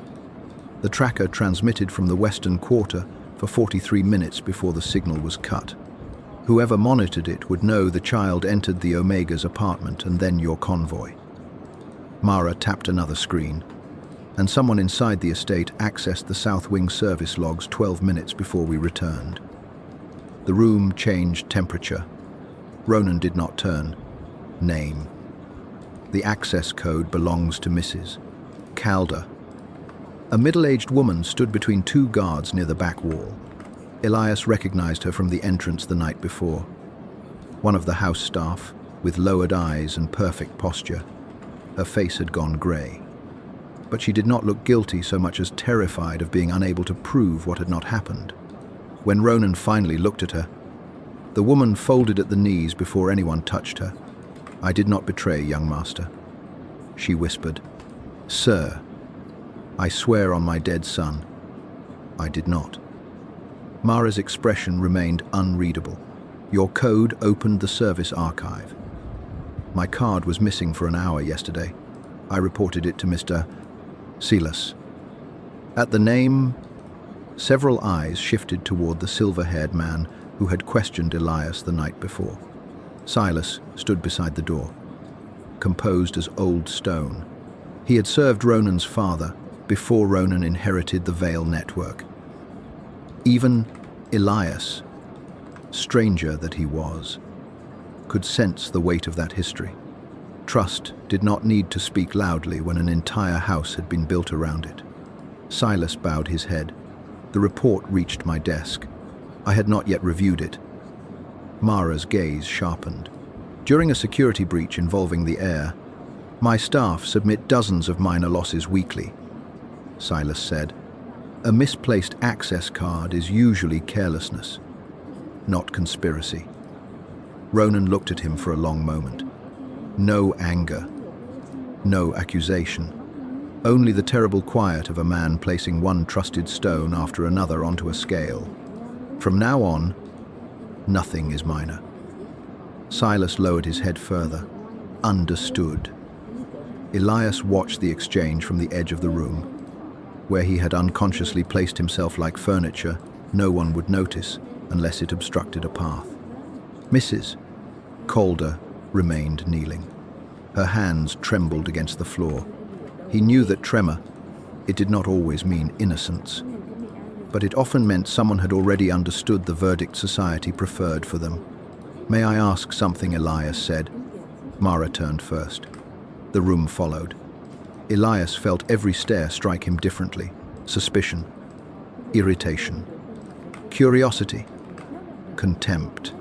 The tracker transmitted from the western quarter for 43 minutes before the signal was cut. Whoever monitored it would know the child entered the Omega's apartment and then your convoy. Mara tapped another screen, and someone inside the estate accessed the South Wing service logs 12 minutes before we returned. The room changed temperature. Ronan did not turn. Name. The access code belongs to Mrs. Calder. A middle-aged woman stood between 2 guards near the back wall. Elias recognized her from the entrance the night before. One of the house staff, with lowered eyes and perfect posture. Her face had gone grey. But she did not look guilty so much as terrified of being unable to prove what had not happened. When Ronan finally looked at her, the woman folded at the knees before anyone touched her. I did not betray, young master. She whispered. Sir, I swear on my dead son, I did not. Mara's expression remained unreadable. Your code opened the service archive. My card was missing for an hour yesterday. I reported it to Mr. Silas. At the name, several eyes shifted toward the silver-haired man who had questioned Elias the night before. Silas stood beside the door, composed as old stone. He had served Ronan's father before Ronan inherited the Vale network. Even Elias, stranger that he was, could sense the weight of that history. Trust did not need to speak loudly when an entire house had been built around it. Silas bowed his head. The report reached my desk. I had not yet reviewed it. Mara's gaze sharpened. During a security breach involving the heir, my staff submit dozens of minor losses weekly, Silas said. A misplaced access card is usually carelessness, not conspiracy. Ronan looked at him for a long moment. No anger, no accusation, only the terrible quiet of a man placing one trusted stone after another onto a scale. From now on, nothing is minor. Silas lowered his head further. Understood. Elias watched the exchange from the edge of the room. Where he had unconsciously placed himself like furniture, no one would notice unless it obstructed a path. Mrs. Calder remained kneeling. Her hands trembled against the floor. He knew that tremor, it did not always mean innocence, but it often meant someone had already understood the verdict society preferred for them. May I ask something, Elias said. Mara turned first. The room followed. Elias felt every stare strike him differently. Suspicion, irritation, curiosity, contempt.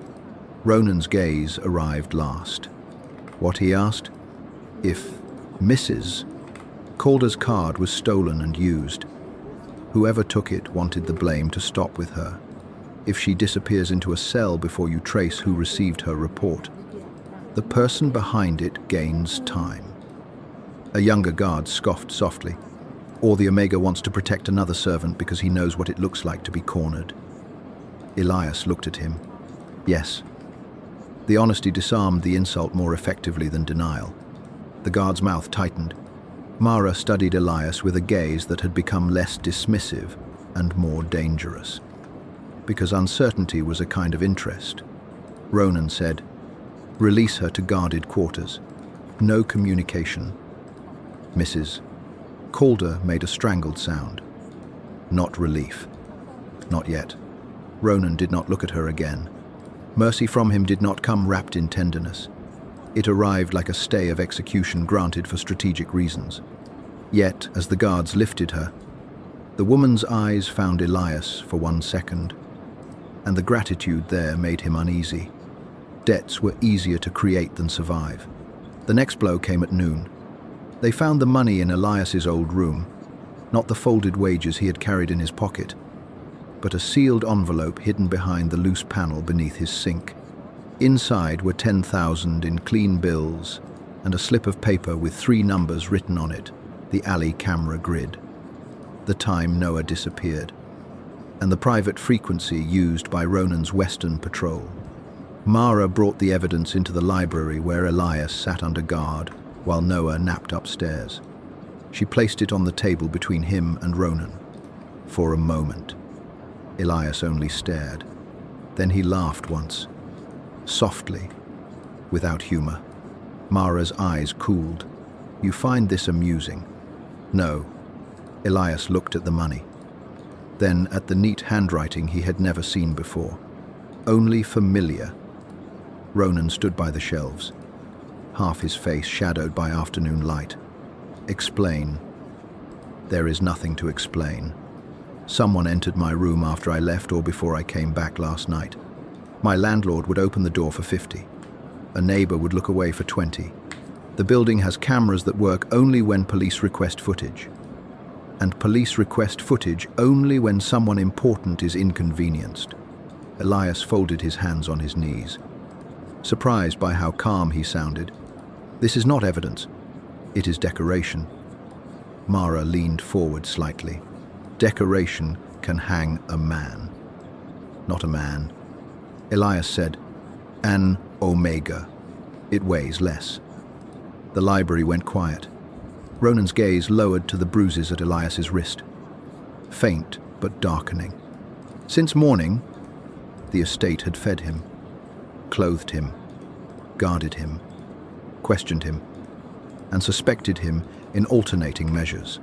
Ronan's gaze arrived last. What he asked? If Mrs. Calder's card was stolen and used. Whoever took it wanted the blame to stop with her. If she disappears into a cell before you trace who received her report, the person behind it gains time. A younger guard scoffed softly. Or the Omega wants to protect another servant because he knows what it looks like to be cornered. Elias looked at him. Yes. The honesty disarmed the insult more effectively than denial. The guard's mouth tightened. Mara studied Elias with a gaze that had become less dismissive and more dangerous. Because uncertainty was a kind of interest. Ronan said, "Release her to guarded quarters. No communication." Mrs. Calder made a strangled sound. Not relief. Not yet. Ronan did not look at her again. Mercy from him did not come wrapped in tenderness. It arrived like a stay of execution granted for strategic reasons. Yet, as the guards lifted her, the woman's eyes found Elias for 1 second, and the gratitude there made him uneasy. Debts were easier to create than survive. The next blow came at noon. They found the money in Elias's old room, not the folded wages he had carried in his pocket, but a sealed envelope hidden behind the loose panel beneath his sink. Inside were 10,000 in clean bills and a slip of paper with 3 numbers written on it, the alley camera grid. The time Noah disappeared, and the private frequency used by Ronan's Western patrol. Mara brought the evidence into the library where Elias sat under guard while Noah napped upstairs. She placed it on the table between him and Ronan. For a moment, Elias only stared. Then he laughed once, softly, without humor. Mara's eyes cooled. "You find this amusing?" "No." Elias looked at the money, then at the neat handwriting he had never seen before. Only familiar. Ronan stood by the shelves, half his face shadowed by afternoon light. "Explain." "There is nothing to explain. Someone entered my room after I left or before I came back last night. My landlord would open the door for 50. A neighbor would look away for 20. The building has cameras that work only when police request footage. And police request footage only when someone important is inconvenienced." Elias folded his hands on his knees, surprised by how calm he sounded. "This is not evidence. It is decoration." Mara leaned forward slightly. "Decoration can hang a man." "Not a man," Elias said. "An omega. It weighs less." The library went quiet. Ronan's gaze lowered to the bruises at Elias's wrist. Faint but darkening. Since morning, the estate had fed him, clothed him, guarded him, questioned him, and suspected him in alternating measures.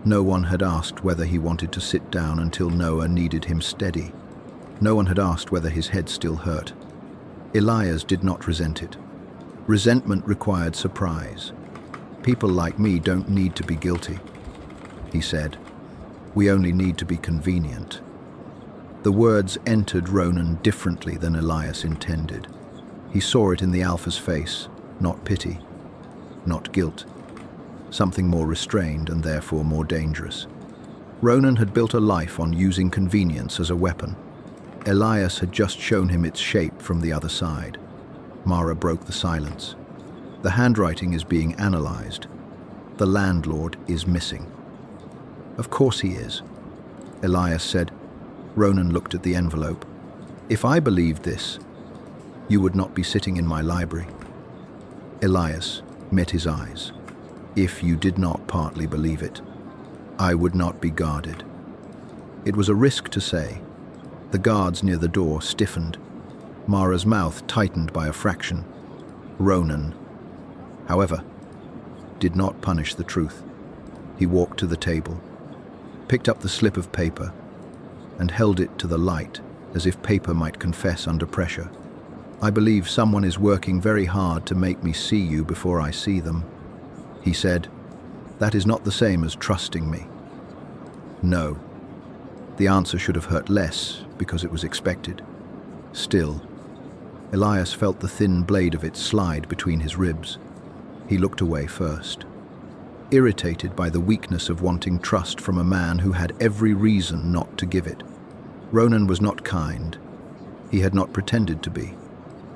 No one had asked whether he wanted to sit down until Noah needed him steady. No one had asked whether his head still hurt. Elias did not resent it. Resentment required surprise. "People like me don't need to be guilty," he said. "We only need to be convenient." The words entered Ronan differently than Elias intended. He saw it in the Alpha's face, not pity, not guilt. Something more restrained and therefore more dangerous. Ronan had built a life on using convenience as a weapon. Elias had just shown him its shape from the other side. Mara broke the silence. "The handwriting is being analyzed. The landlord is missing." "Of course he is," Elias said. Ronan looked at the envelope. "If I believed this, you would not be sitting in my library." Elias met his eyes. "If you did not partly believe it, I would not be guarded." It was a risk to say. The guards near the door stiffened. Mara's mouth tightened by a fraction. Ronan, however, did not punish the truth. He walked to the table, picked up the slip of paper, and held it to the light as if paper might confess under pressure. "I believe someone is working very hard to make me see you before I see them," he said. "That is not the same as trusting me." "No." The answer should have hurt less because it was expected. Still, Elias felt the thin blade of it slide between his ribs. He looked away first, irritated by the weakness of wanting trust from a man who had every reason not to give it. Ronan was not kind. He had not pretended to be.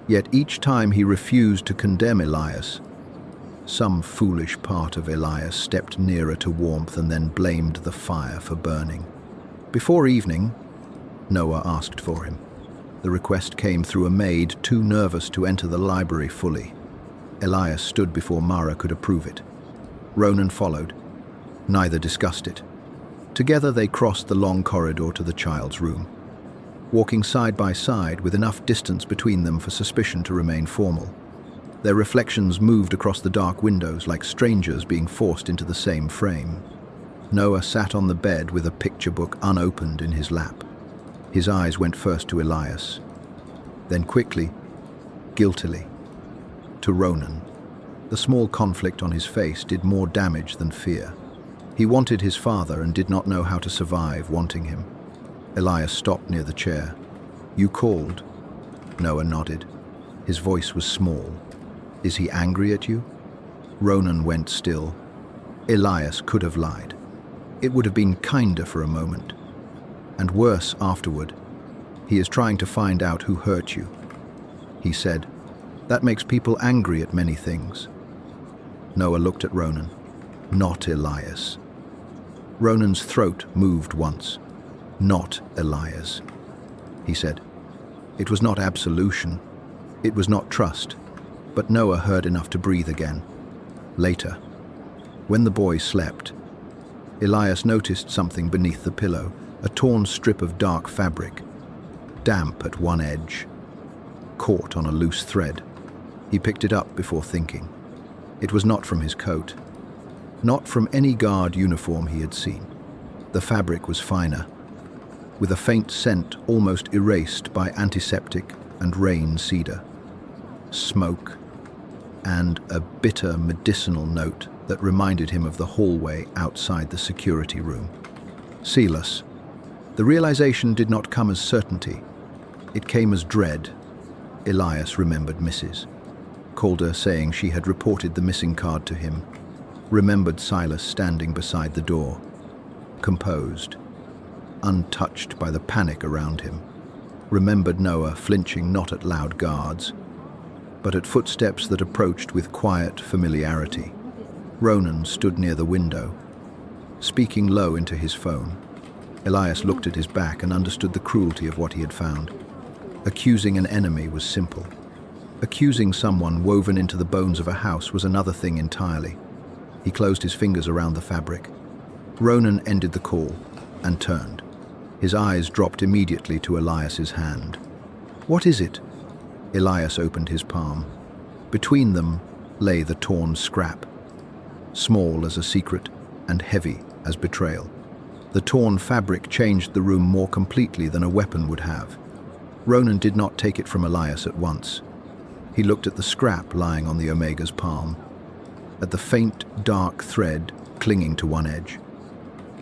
Yet each time he refused to condemn Elias, some foolish part of Elias stepped nearer to warmth and then blamed the fire for burning. Before evening, Noah asked for him. The request came through a maid too nervous to enter the library fully. Elias stood before Mara could approve it. Ronan followed. Neither discussed it. Together they crossed the long corridor to the child's room, walking side by side with enough distance between them for suspicion to remain formal. Their reflections moved across the dark windows like strangers being forced into the same frame. Noah sat on the bed with a picture book unopened in his lap. His eyes went first to Elias, then quickly, guiltily, to Ronan. The small conflict on his face did more damage than fear. He wanted his father and did not know how to survive wanting him. Elias stopped near the chair. "You called?" Noah nodded. His voice was small. "Is he angry at you?" Ronan went still. Elias could have lied. It would have been kinder for a moment, and worse afterward. "He is trying to find out who hurt you," he said. "That makes people angry at many things." Noah looked at Ronan. "Not Elias." Ronan's throat moved once. "Not Elias," he said. It was not absolution. It was not trust. But Noah heard enough to breathe again. Later, when the boy slept, Elias noticed something beneath the pillow, a torn strip of dark fabric, damp at one edge, caught on a loose thread. He picked it up before thinking. It was not from his coat, not from any guard uniform he had seen. The fabric was finer, with a faint scent almost erased by antiseptic and rain cedar, smoke, and a bitter medicinal note that reminded him of the hallway outside the security room. Sealess. The realization did not come as certainty. It came as dread. Elias remembered Mrs. Calder saying she had reported the missing card to him, remembered Silas standing beside the door, composed, untouched by the panic around him, remembered Noah flinching not at loud guards, but at footsteps that approached with quiet familiarity. Ronan stood near the window, speaking low into his phone. Elias looked at his back and understood the cruelty of what he had found. Accusing an enemy was simple. Accusing someone woven into the bones of a house was another thing entirely. He closed his fingers around the fabric. Ronan ended the call and turned. His eyes dropped immediately to Elias's hand. "What is it?" Elias opened his palm. Between them lay the torn scrap, small as a secret and heavy as betrayal. The torn fabric changed the room more completely than a weapon would have. Ronan did not take it from Elias at once. He looked at the scrap lying on the Omega's palm, at the faint, dark thread clinging to one edge,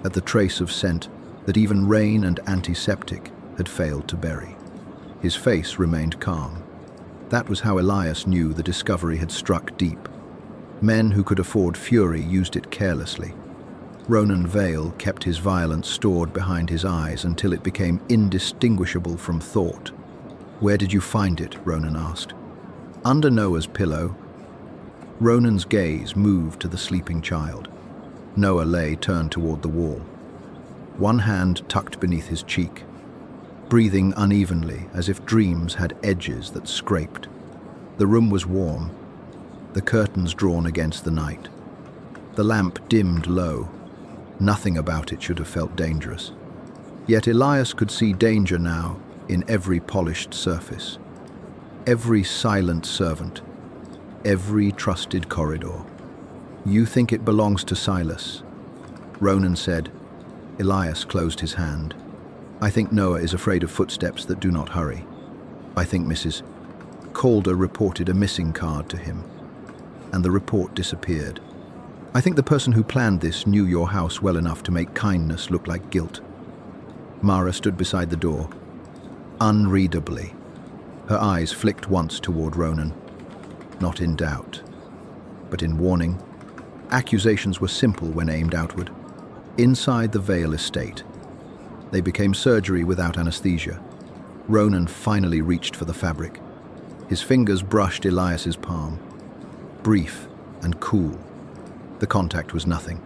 at the trace of scent that even rain and antiseptic had failed to bury. His face remained calm. That was how Elias knew the discovery had struck deep. Men who could afford fury used it carelessly. Ronan Vale kept his violence stored behind his eyes until it became indistinguishable from thought. "Where did you find it?" Ronan asked. Under Noah's pillow. Ronan's gaze moved to the sleeping child. Noah lay turned toward the wall, one hand tucked beneath his cheek, breathing unevenly as if dreams had edges that scraped. The room was warm, the curtains drawn against the night. The lamp dimmed low. Nothing about it should have felt dangerous. Yet Elias could see danger now in every polished surface, every silent servant, every trusted corridor. "You think it belongs to Silas," Ronan said. Elias closed his hand. "I think Noah is afraid of footsteps that do not hurry. I think Mrs. Calder reported a missing card to him, and the report disappeared. I think the person who planned this knew your house well enough to make kindness look like guilt." Mara stood beside the door, unreadably. Her eyes flicked once toward Ronan, not in doubt, but in warning. Accusations were simple when aimed outward. Inside the Vale estate, they became surgery without anesthesia. Ronan finally reached for the fabric. His fingers brushed Elias's palm, brief and cool. The contact was nothing.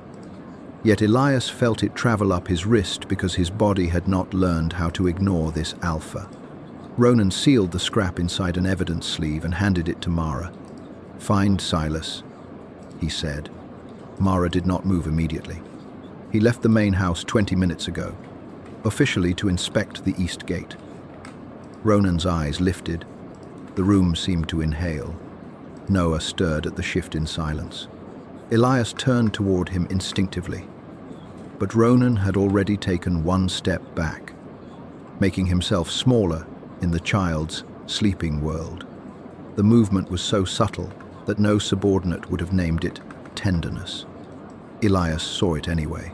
Yet Elias felt it travel up his wrist because his body had not learned how to ignore this alpha. Ronan sealed the scrap inside an evidence sleeve and handed it to Mara. "Find Silas," he said. Mara did not move immediately. He left the main house 20 minutes ago, officially to inspect the east gate. Ronan's eyes lifted. The room seemed to inhale. Noah stirred at the shift in silence. Elias turned toward him instinctively, but Ronan had already taken one step back, making himself smaller in the child's sleeping world. The movement was so subtle that no subordinate would have named it tenderness. Elias saw it anyway,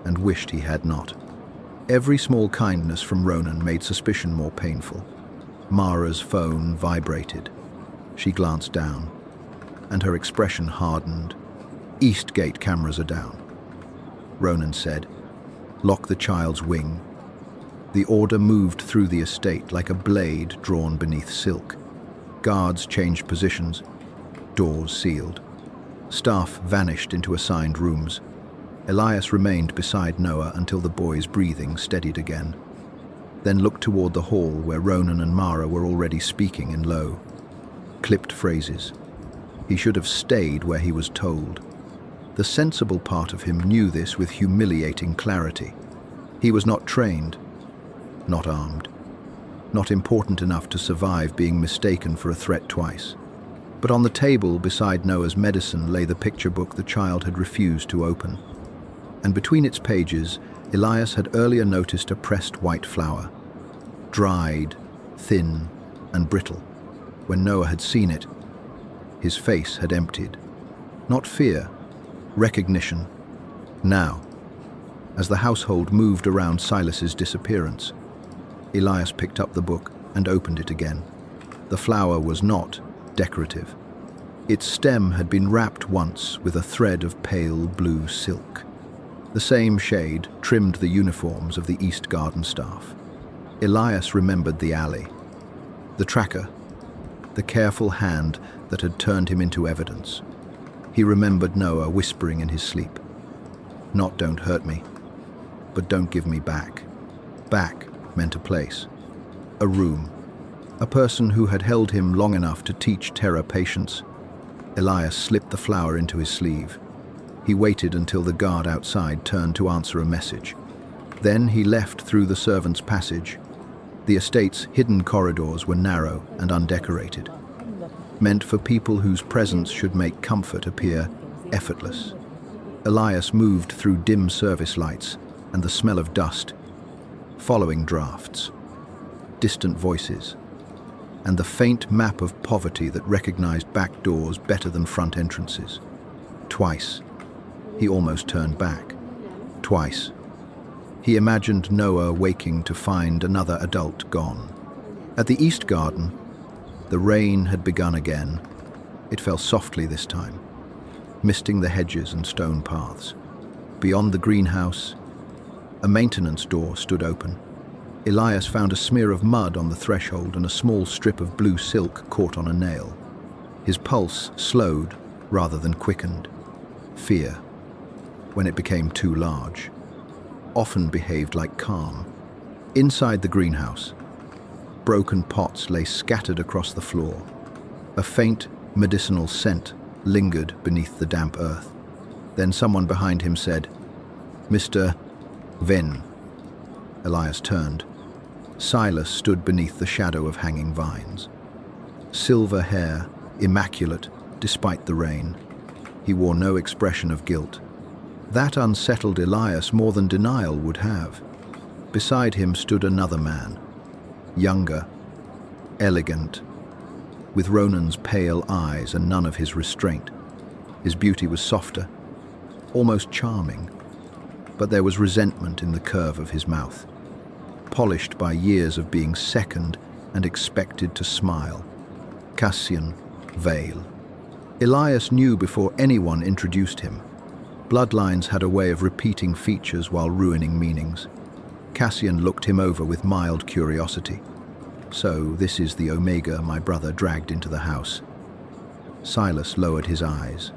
and wished he had not. Every small kindness from Ronan made suspicion more painful. Mara's phone vibrated. She glanced down, and her expression hardened. "East gate cameras are down," Ronan said. "Lock the child's wing." The order moved through the estate like a blade drawn beneath silk. Guards changed positions, doors sealed. Staff vanished into assigned rooms. Elias remained beside Noah until the boy's breathing steadied again, then looked toward the hall where Ronan and Mara were already speaking in low, clipped phrases. He should have stayed where he was told. The sensible part of him knew this with humiliating clarity. He was not trained, not armed, not important enough to survive being mistaken for a threat twice. But on the table beside Noah's medicine lay the picture book the child had refused to open. And between its pages, Elias had earlier noticed a pressed white flower, dried, thin, and brittle. When Noah had seen it, his face had emptied. Not fear, recognition. Now, as the household moved around Silas's disappearance, Elias picked up the book and opened it again. The flower was not decorative. Its stem had been wrapped once with a thread of pale blue silk. The same shade trimmed the uniforms of the East Garden staff. Elias remembered the alley, the tracker, the careful hand that had turned him into evidence. He remembered Noah whispering in his sleep, "Not don't hurt me, but don't give me back." Back meant a place, a room, a person who had held him long enough to teach Terra patience. Elias slipped the flower into his sleeve. He waited until the guard outside turned to answer a message. Then he left through the servants' passage. The estate's hidden corridors were narrow and undecorated, meant for people whose presence should make comfort appear effortless. Elias moved through dim service lights and the smell of dust, following drafts, distant voices, and the faint map of poverty that recognized back doors better than front entrances. Twice, he almost turned back. Twice, he imagined Noah waking to find another adult gone. At the East Garden, the rain had begun again. It fell softly this time, misting the hedges and stone paths. Beyond the greenhouse, a maintenance door stood open. Elias found a smear of mud on the threshold and a small strip of blue silk caught on a nail. His pulse slowed rather than quickened. Fear, when it became too large, often behaved like calm. Inside the greenhouse, broken pots lay scattered across the floor. A faint medicinal scent lingered beneath the damp earth. Then someone behind him said, "Mr. Venn." Elias turned. Silas stood beneath the shadow of hanging vines. Silver hair, immaculate despite the rain. He wore no expression of guilt. That unsettled Elias more than denial would have. Beside him stood another man, younger, elegant, with Ronan's pale eyes and none of his restraint. His beauty was softer, almost charming, but there was resentment in the curve of his mouth, polished by years of being second and expected to smile. Cassian Vale. Elias knew before anyone introduced him. Bloodlines had a way of repeating features while ruining meanings. Cassian looked him over with mild curiosity. "So this is the Omega my brother dragged into the house." Silas lowered his eyes.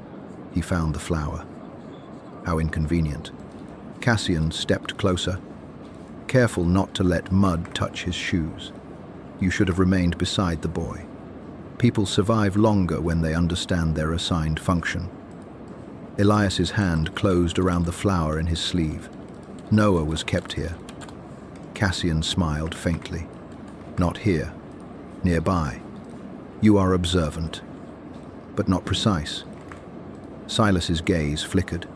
He found the flower. How inconvenient. Cassian stepped closer, careful not to let mud touch his shoes. "You should have remained beside the boy. People survive longer when they understand their assigned function." Elias's hand closed around the flower in his sleeve. Noah was kept here. Cassian smiled faintly. Not here. Nearby. You are observant, but not precise. Silas's gaze flickered.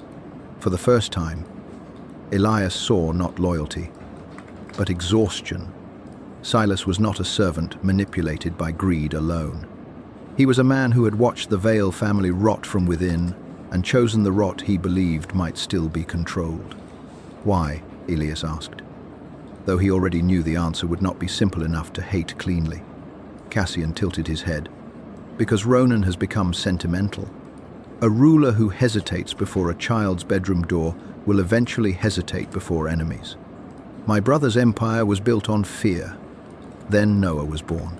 For the first time, Elias saw not loyalty, but exhaustion. Silas was not a servant manipulated by greed alone. He was a man who had watched the Vale family rot from within and chosen the rot he believed might still be controlled. Why? Elias asked, though he already knew the answer would not be simple enough to hate cleanly. Cassian tilted his head. Because Ronan has become sentimental. A ruler who hesitates before a child's bedroom door will eventually hesitate before enemies. My brother's empire was built on fear. Then Noah was born.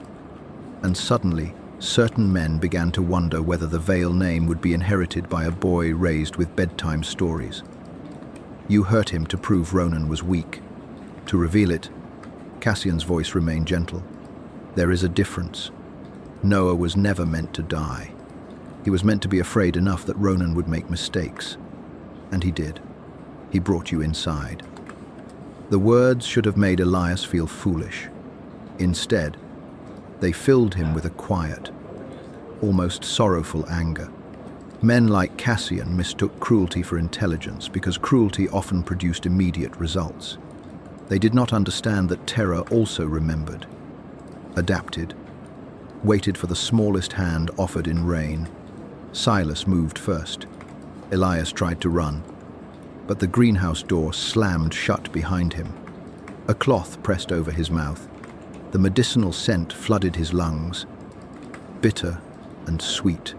And suddenly, certain men began to wonder whether the Vale name would be inherited by a boy raised with bedtime stories. You hurt him to prove Ronan was weak. To reveal it, Cassian's voice remained gentle. There is a difference. Noah was never meant to die. He was meant to be afraid enough that Ronan would make mistakes. And he did. He brought you inside. The words should have made Elias feel foolish. Instead, they filled him with a quiet, almost sorrowful anger. Men like Cassian mistook cruelty for intelligence because cruelty often produced immediate results. They did not understand that terror also remembered, adapted, waited for the smallest hand offered in rain. Silas moved first. Elias tried to run, but the greenhouse door slammed shut behind him. A cloth pressed over his mouth. The medicinal scent flooded his lungs, bitter and sweet.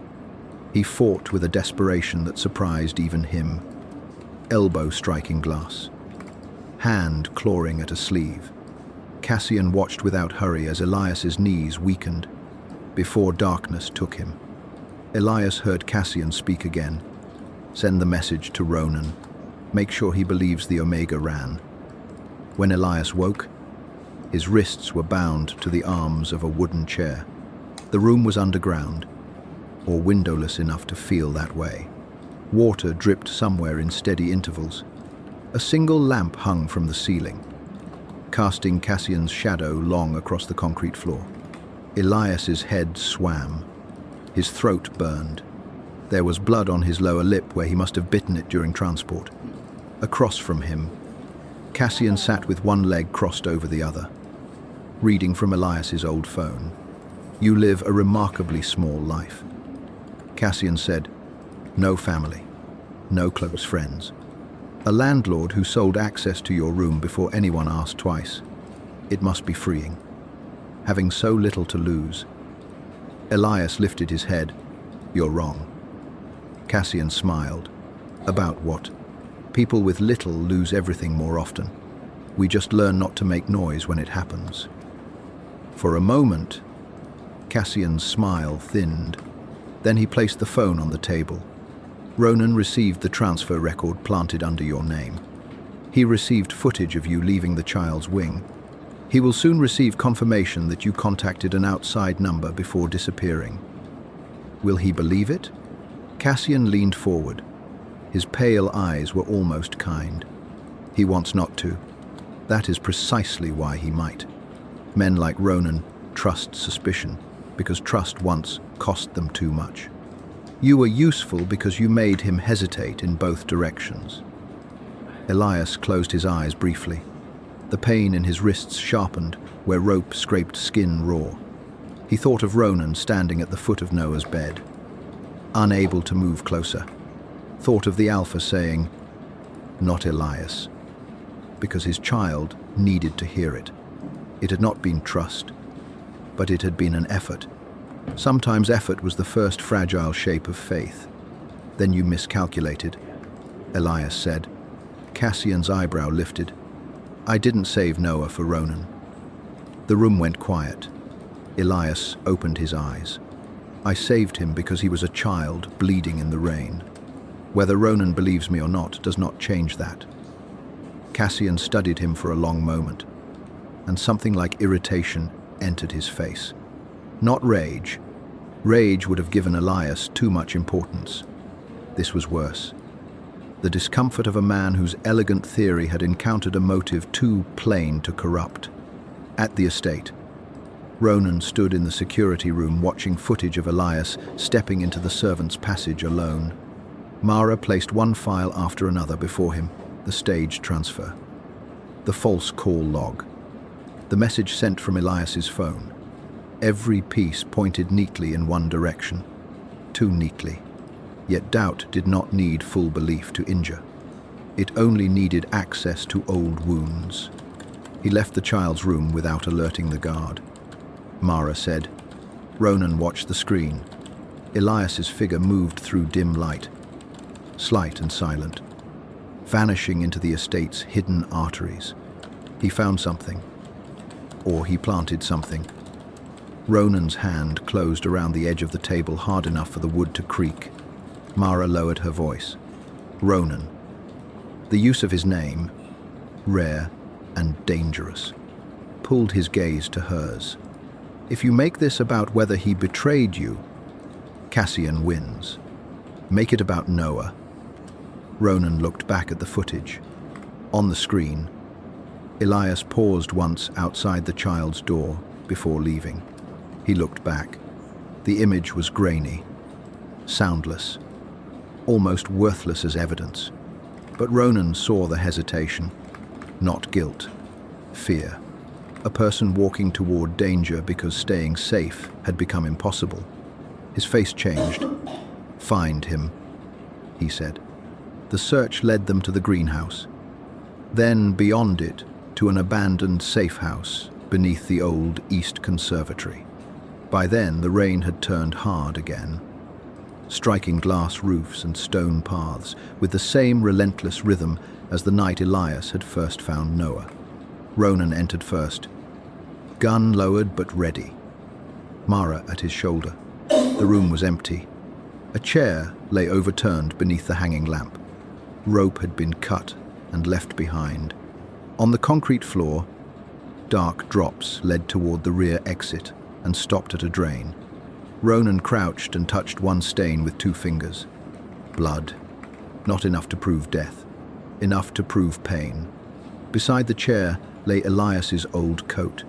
He fought with a desperation that surprised even him. Elbow striking glass, hand clawing at a sleeve. Cassian watched without hurry as Elias's knees weakened before darkness took him. Elias heard Cassian speak again. Send the message to Ronan. Make sure he believes the Omega ran. When Elias woke, his wrists were bound to the arms of a wooden chair. The room was underground, or windowless enough to feel that way. Water dripped somewhere in steady intervals. A single lamp hung from the ceiling, casting Cassian's shadow long across the concrete floor. Elias's head swam. His throat burned. There was blood on his lower lip where he must have bitten it during transport. Across from him, Cassian sat with one leg crossed over the other, reading from Elias's old phone. You live a remarkably small life. Cassian said, no family, no close friends. A landlord who sold access to your room before anyone asked twice. It must be freeing, having so little to lose. Elias lifted his head. You're wrong. Cassian smiled. About what? People with little lose everything more often. We just learn not to make noise when it happens. For a moment, Cassian's smile thinned. Then he placed the phone on the table. Ronan received the transfer record planted under your name. He received footage of you leaving the child's wing. He will soon receive confirmation that you contacted an outside number before disappearing. Will he believe it? Cassian leaned forward. His pale eyes were almost kind. He wants not to. That is precisely why he might. Men like Ronan trust suspicion, because trust once cost them too much. You were useful because you made him hesitate in both directions. Elias closed his eyes briefly. The pain in his wrists sharpened where rope scraped skin raw. He thought of Ronan standing at the foot of Noah's bed, unable to move closer. Thought of the Alpha saying, not Elias, because his child needed to hear it. It had not been trust, but it had been an effort. Sometimes effort was the first fragile shape of faith. Then you miscalculated, Elias said. Cassian's eyebrow lifted. I didn't save Noah for Ronan. The room went quiet. Elias opened his eyes. I saved him because he was a child bleeding in the rain. Whether Ronan believes me or not does not change that. Cassian studied him for a long moment, and something like irritation entered his face. Not rage. Rage would have given Elias too much importance. This was worse. The discomfort of a man whose elegant theory had encountered a motive too plain to corrupt. At the estate, Ronan stood in the security room watching footage of Elias stepping into the servants' passage alone. Mara placed one file after another before him, the stage transfer. The false call log. The message sent from Elias's phone. Every piece pointed neatly in one direction. Too neatly. Yet doubt did not need full belief to injure. It only needed access to old wounds. He left the child's room without alerting the guard. Mara said. Ronan watched the screen. Elias's figure moved through dim light, slight and silent, vanishing into the estate's hidden arteries. He found something. Or he planted something. Ronan's hand closed around the edge of the table hard enough for the wood to creak. Mara lowered her voice. Ronan. The use of his name, rare and dangerous, pulled his gaze to hers. If you make this about whether he betrayed you, Cassian wins. Make it about Noah. Ronan looked back at the footage. On the screen, Elias paused once outside the child's door before leaving. He looked back. The image was grainy, soundless, almost worthless as evidence. But Ronan saw the hesitation, not guilt, fear. A person walking toward danger because staying safe had become impossible. His face changed. Find him, he said. The search led them to the greenhouse. Then, beyond it, to an abandoned safe house beneath the old East Conservatory. By then, the rain had turned hard again, striking glass roofs and stone paths with the same relentless rhythm as the night Elias had first found Noah. Ronan entered first, gun lowered but ready, Mara at his shoulder. The room was empty. A chair lay overturned beneath the hanging lamp. Rope had been cut and left behind. On the concrete floor, dark drops led toward the rear exit and stopped at a drain. Ronan crouched and touched one stain with 2 fingers. Blood. Not enough to prove death. Enough to prove pain. Beside the chair lay Elias's old coat,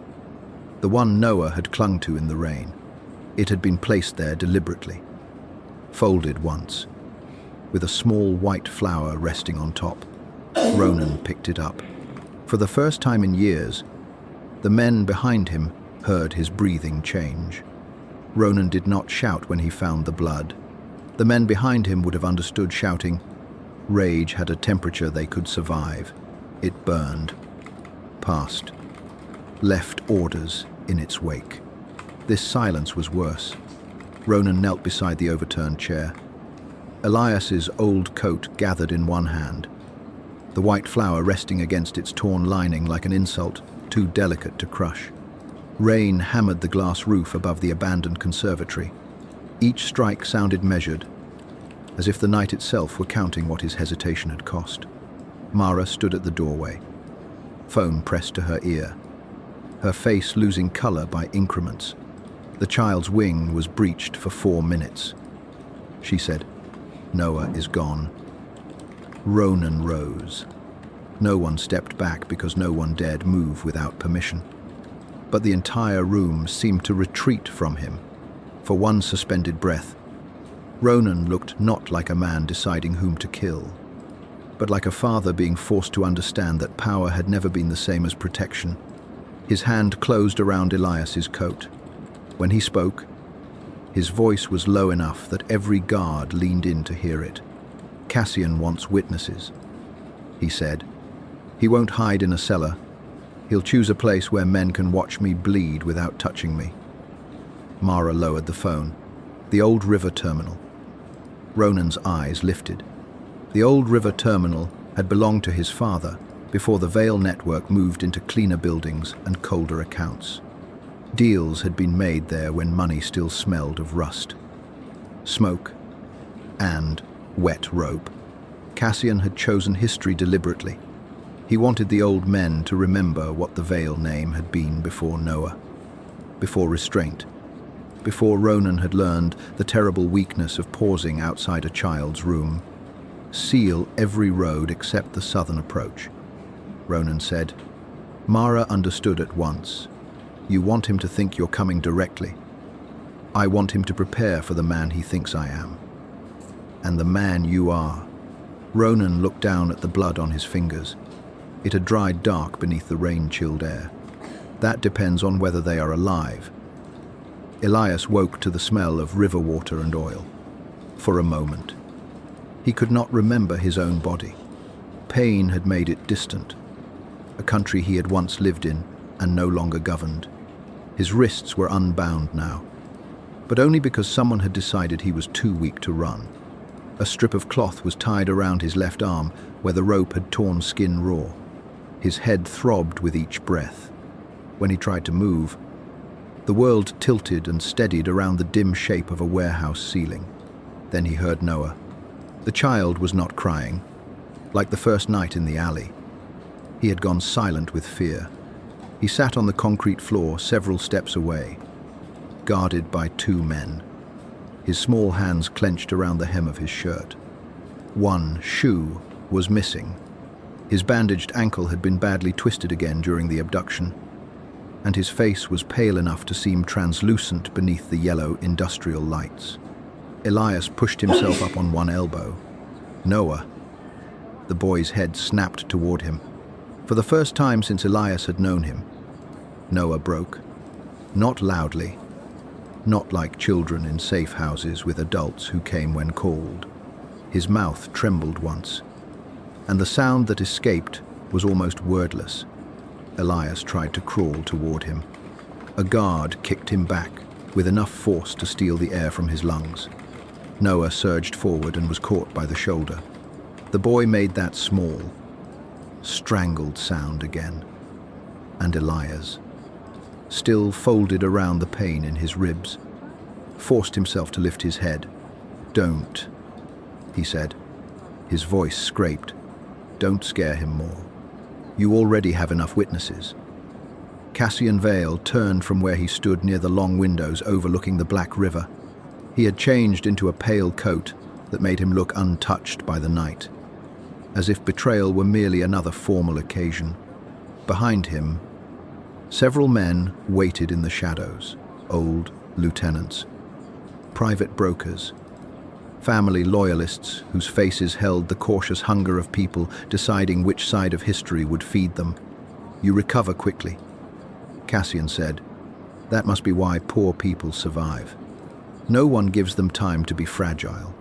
the one Noah had clung to in the rain. It had been placed there deliberately, folded once, with a small white flower resting on top. Ronan picked it up. For the first time in years, the men behind him heard his breathing change. Ronan did not shout when he found the blood. The men behind him would have understood shouting. Rage had a temperature they could survive. It burned, passed, left orders in its wake. This silence was worse. Ronan knelt beside the overturned chair. Elias's old coat gathered in one hand, the white flower resting against its torn lining like an insult too delicate to crush. Rain hammered the glass roof above the abandoned conservatory. Each strike sounded measured, as if the night itself were counting what his hesitation had cost. Mara stood at the doorway, phone pressed to her ear, her face losing color by increments. The child's wing was breached for 4 minutes. She said, Noah is gone. Ronan rose. No one stepped back because no one dared move without permission. But the entire room seemed to retreat from him. For one suspended breath, Ronan looked not like a man deciding whom to kill, but like a father being forced to understand that power had never been the same as protection. His hand closed around Elias's coat. When he spoke, his voice was low enough that every guard leaned in to hear it. Cassian wants witnesses, he said. He won't hide in a cellar. He'll choose a place where men can watch me bleed without touching me. Mara lowered the phone. The old river terminal. Ronan's eyes lifted. The old river terminal had belonged to his father before the Vale network moved into cleaner buildings and colder accounts. Deals had been made there when money still smelled of rust, smoke, and wet rope. Cassian had chosen history deliberately. He wanted the old men to remember what the Vale name had been before Noah, before restraint, before Ronan had learned the terrible weakness of pausing outside a child's room. "Seal every road except the southern approach," Ronan said. Mara understood at once. "You want him to think you're coming directly. I want him to prepare for the man he thinks I am. And the man you are." Ronan looked down at the blood on his fingers. It had dried dark beneath the rain-chilled air. "That depends on whether they are alive." Elias woke to the smell of river water and oil. For a moment, he could not remember his own body. Pain had made it distant, a country he had once lived in and no longer governed. His wrists were unbound now, but only because someone had decided he was too weak to run. A strip of cloth was tied around his left arm where the rope had torn skin raw. His head throbbed with each breath. When he tried to move, the world tilted and steadied around the dim shape of a warehouse ceiling. Then he heard Noah. The child was not crying, like the first night in the alley. He had gone silent with fear. He sat on the concrete floor several steps away, guarded by two men. His small hands clenched around the hem of his shirt. One shoe was missing. His bandaged ankle had been badly twisted again during the abduction, and his face was pale enough to seem translucent beneath the yellow industrial lights. Elias pushed himself up on one elbow. "Noah." The boy's head snapped toward him. For the first time since Elias had known him, Noah broke. Not loudly, not like children in safe houses with adults who came when called. His mouth trembled once, and the sound that escaped was almost wordless. Elias tried to crawl toward him. A guard kicked him back with enough force to steal the air from his lungs. Noah surged forward and was caught by the shoulder. The boy made that small, strangled sound again, and Elias, still folded around the pain in his ribs, forced himself to lift his head. "Don't," he said. His voice scraped. "Don't scare him more. You already have enough witnesses." Cassian Vale turned from where he stood near the long windows overlooking the Black River. He had changed into a pale coat that made him look untouched by the night, as if betrayal were merely another formal occasion. Behind him, several men waited in the shadows, old lieutenants, private brokers, family loyalists whose faces held the cautious hunger of people deciding which side of history would feed them. "You recover quickly," Cassian said. "That must be why poor people survive. No one gives them time to be fragile."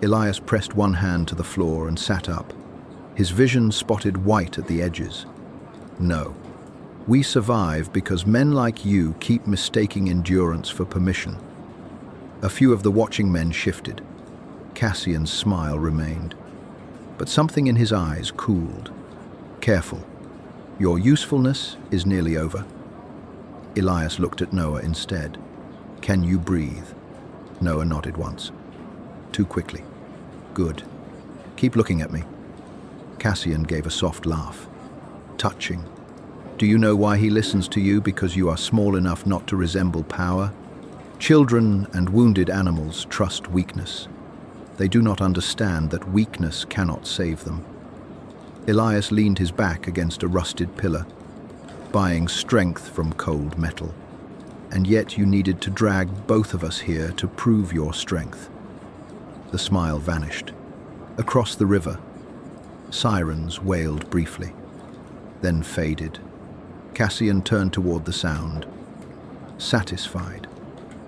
Elias pressed one hand to the floor and sat up. His vision spotted white at the edges. "No. We survive because men like you keep mistaking endurance for permission." A few of the watching men shifted. Cassian's smile remained, but something in his eyes cooled. "Careful. Your usefulness is nearly over." Elias looked at Noah instead. "Can you breathe?" Noah nodded once. "Too quickly." "Good. Keep looking at me." Cassian gave a soft laugh. "Touching. Do you know why he listens to you? Because you are small enough not to resemble power? Children and wounded animals trust weakness. They do not understand that weakness cannot save them." Elias leaned his back against a rusted pillar, buying strength from cold metal. "And yet you needed to drag both of us here to prove your strength." The smile vanished. Across the river, sirens wailed briefly, then faded. Cassian turned toward the sound. Satisfied.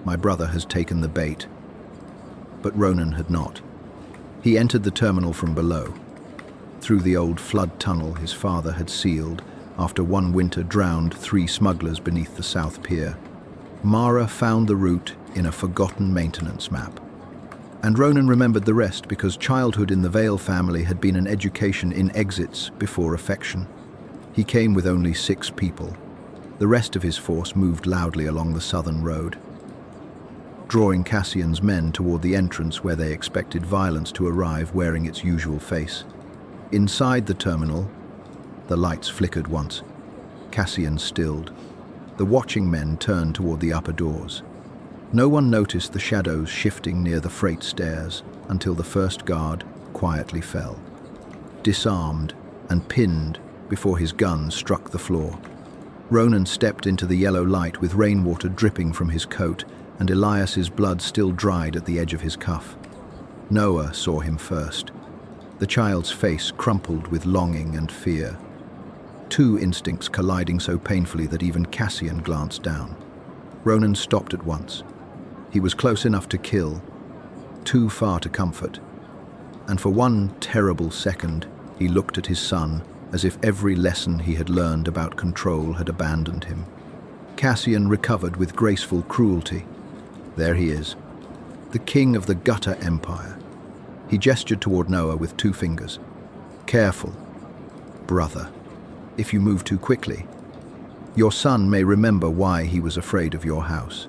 My brother has taken the bait. But Ronan had not. He entered the terminal from below, through the old flood tunnel his father had sealed after one winter drowned 3 smugglers beneath the South Pier. Mara found the route in a forgotten maintenance map. And Ronan remembered the rest because childhood in the Vale family had been an education in exits before affection. He came with only 6 people. The rest of his force moved loudly along the southern road, drawing Cassian's men toward the entrance where they expected violence to arrive wearing its usual face. Inside the terminal, the lights flickered once. Cassian stilled. The watching men turned toward the upper doors. No one noticed the shadows shifting near the freight stairs until the first guard quietly fell, disarmed and pinned before his gun struck the floor. Ronan stepped into the yellow light with rainwater dripping from his coat and Elias's blood still dried at the edge of his cuff. Noah saw him first. The child's face crumpled with longing and fear, two instincts colliding so painfully that even Cassian glanced down. Ronan stopped at once. He was close enough to kill, too far to comfort, and for one terrible second he looked at his son as if every lesson he had learned about control had abandoned him. Cassian recovered with graceful cruelty. There he is, the king of the gutter empire. He gestured toward Noah with two fingers. Careful, brother. If you move too quickly, your son may remember why he was afraid of your house.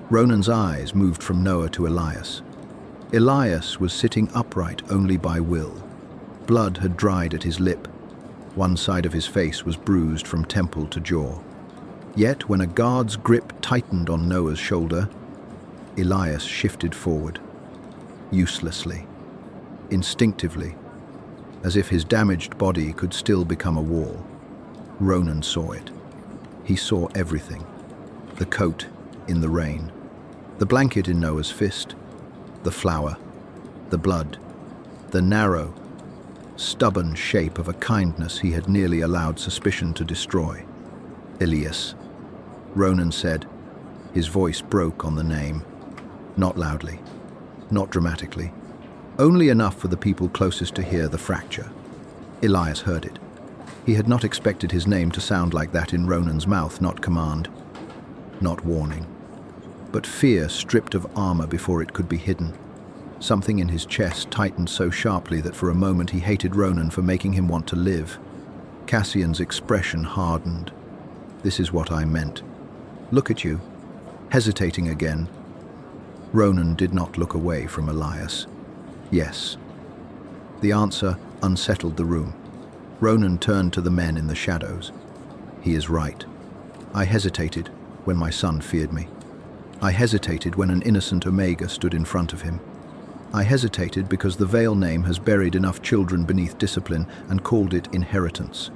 Ronan's eyes moved from Noah to Elias. Elias was sitting upright only by will. Blood had dried at his lip. One side of his face was bruised from temple to jaw. Yet when a guard's grip tightened on Noah's shoulder, Elias shifted forward, uselessly, instinctively, as if his damaged body could still become a wall. Ronan saw it. He saw everything. The coat in the rain, the blanket in Noah's fist, the flower, the blood, the narrow, stubborn shape of a kindness he had nearly allowed suspicion to destroy. Elias, Ronan said. His voice broke on the name. Not loudly, not dramatically, only enough for the people closest to hear the fracture. Elias heard it. He had not expected his name to sound like that in Ronan's mouth, not command, not warning, but fear stripped of armor before it could be hidden. Something in his chest tightened so sharply that for a moment he hated Ronan for making him want to live. Cassian's expression hardened. This is what I meant. Look at you, hesitating again. Ronan did not look away from Elias. Yes. The answer unsettled the room. Ronan turned to the men in the shadows. He is right. I hesitated when my son feared me. I hesitated when an innocent Omega stood in front of him. I hesitated because the Veil name has buried enough children beneath discipline and called it inheritance.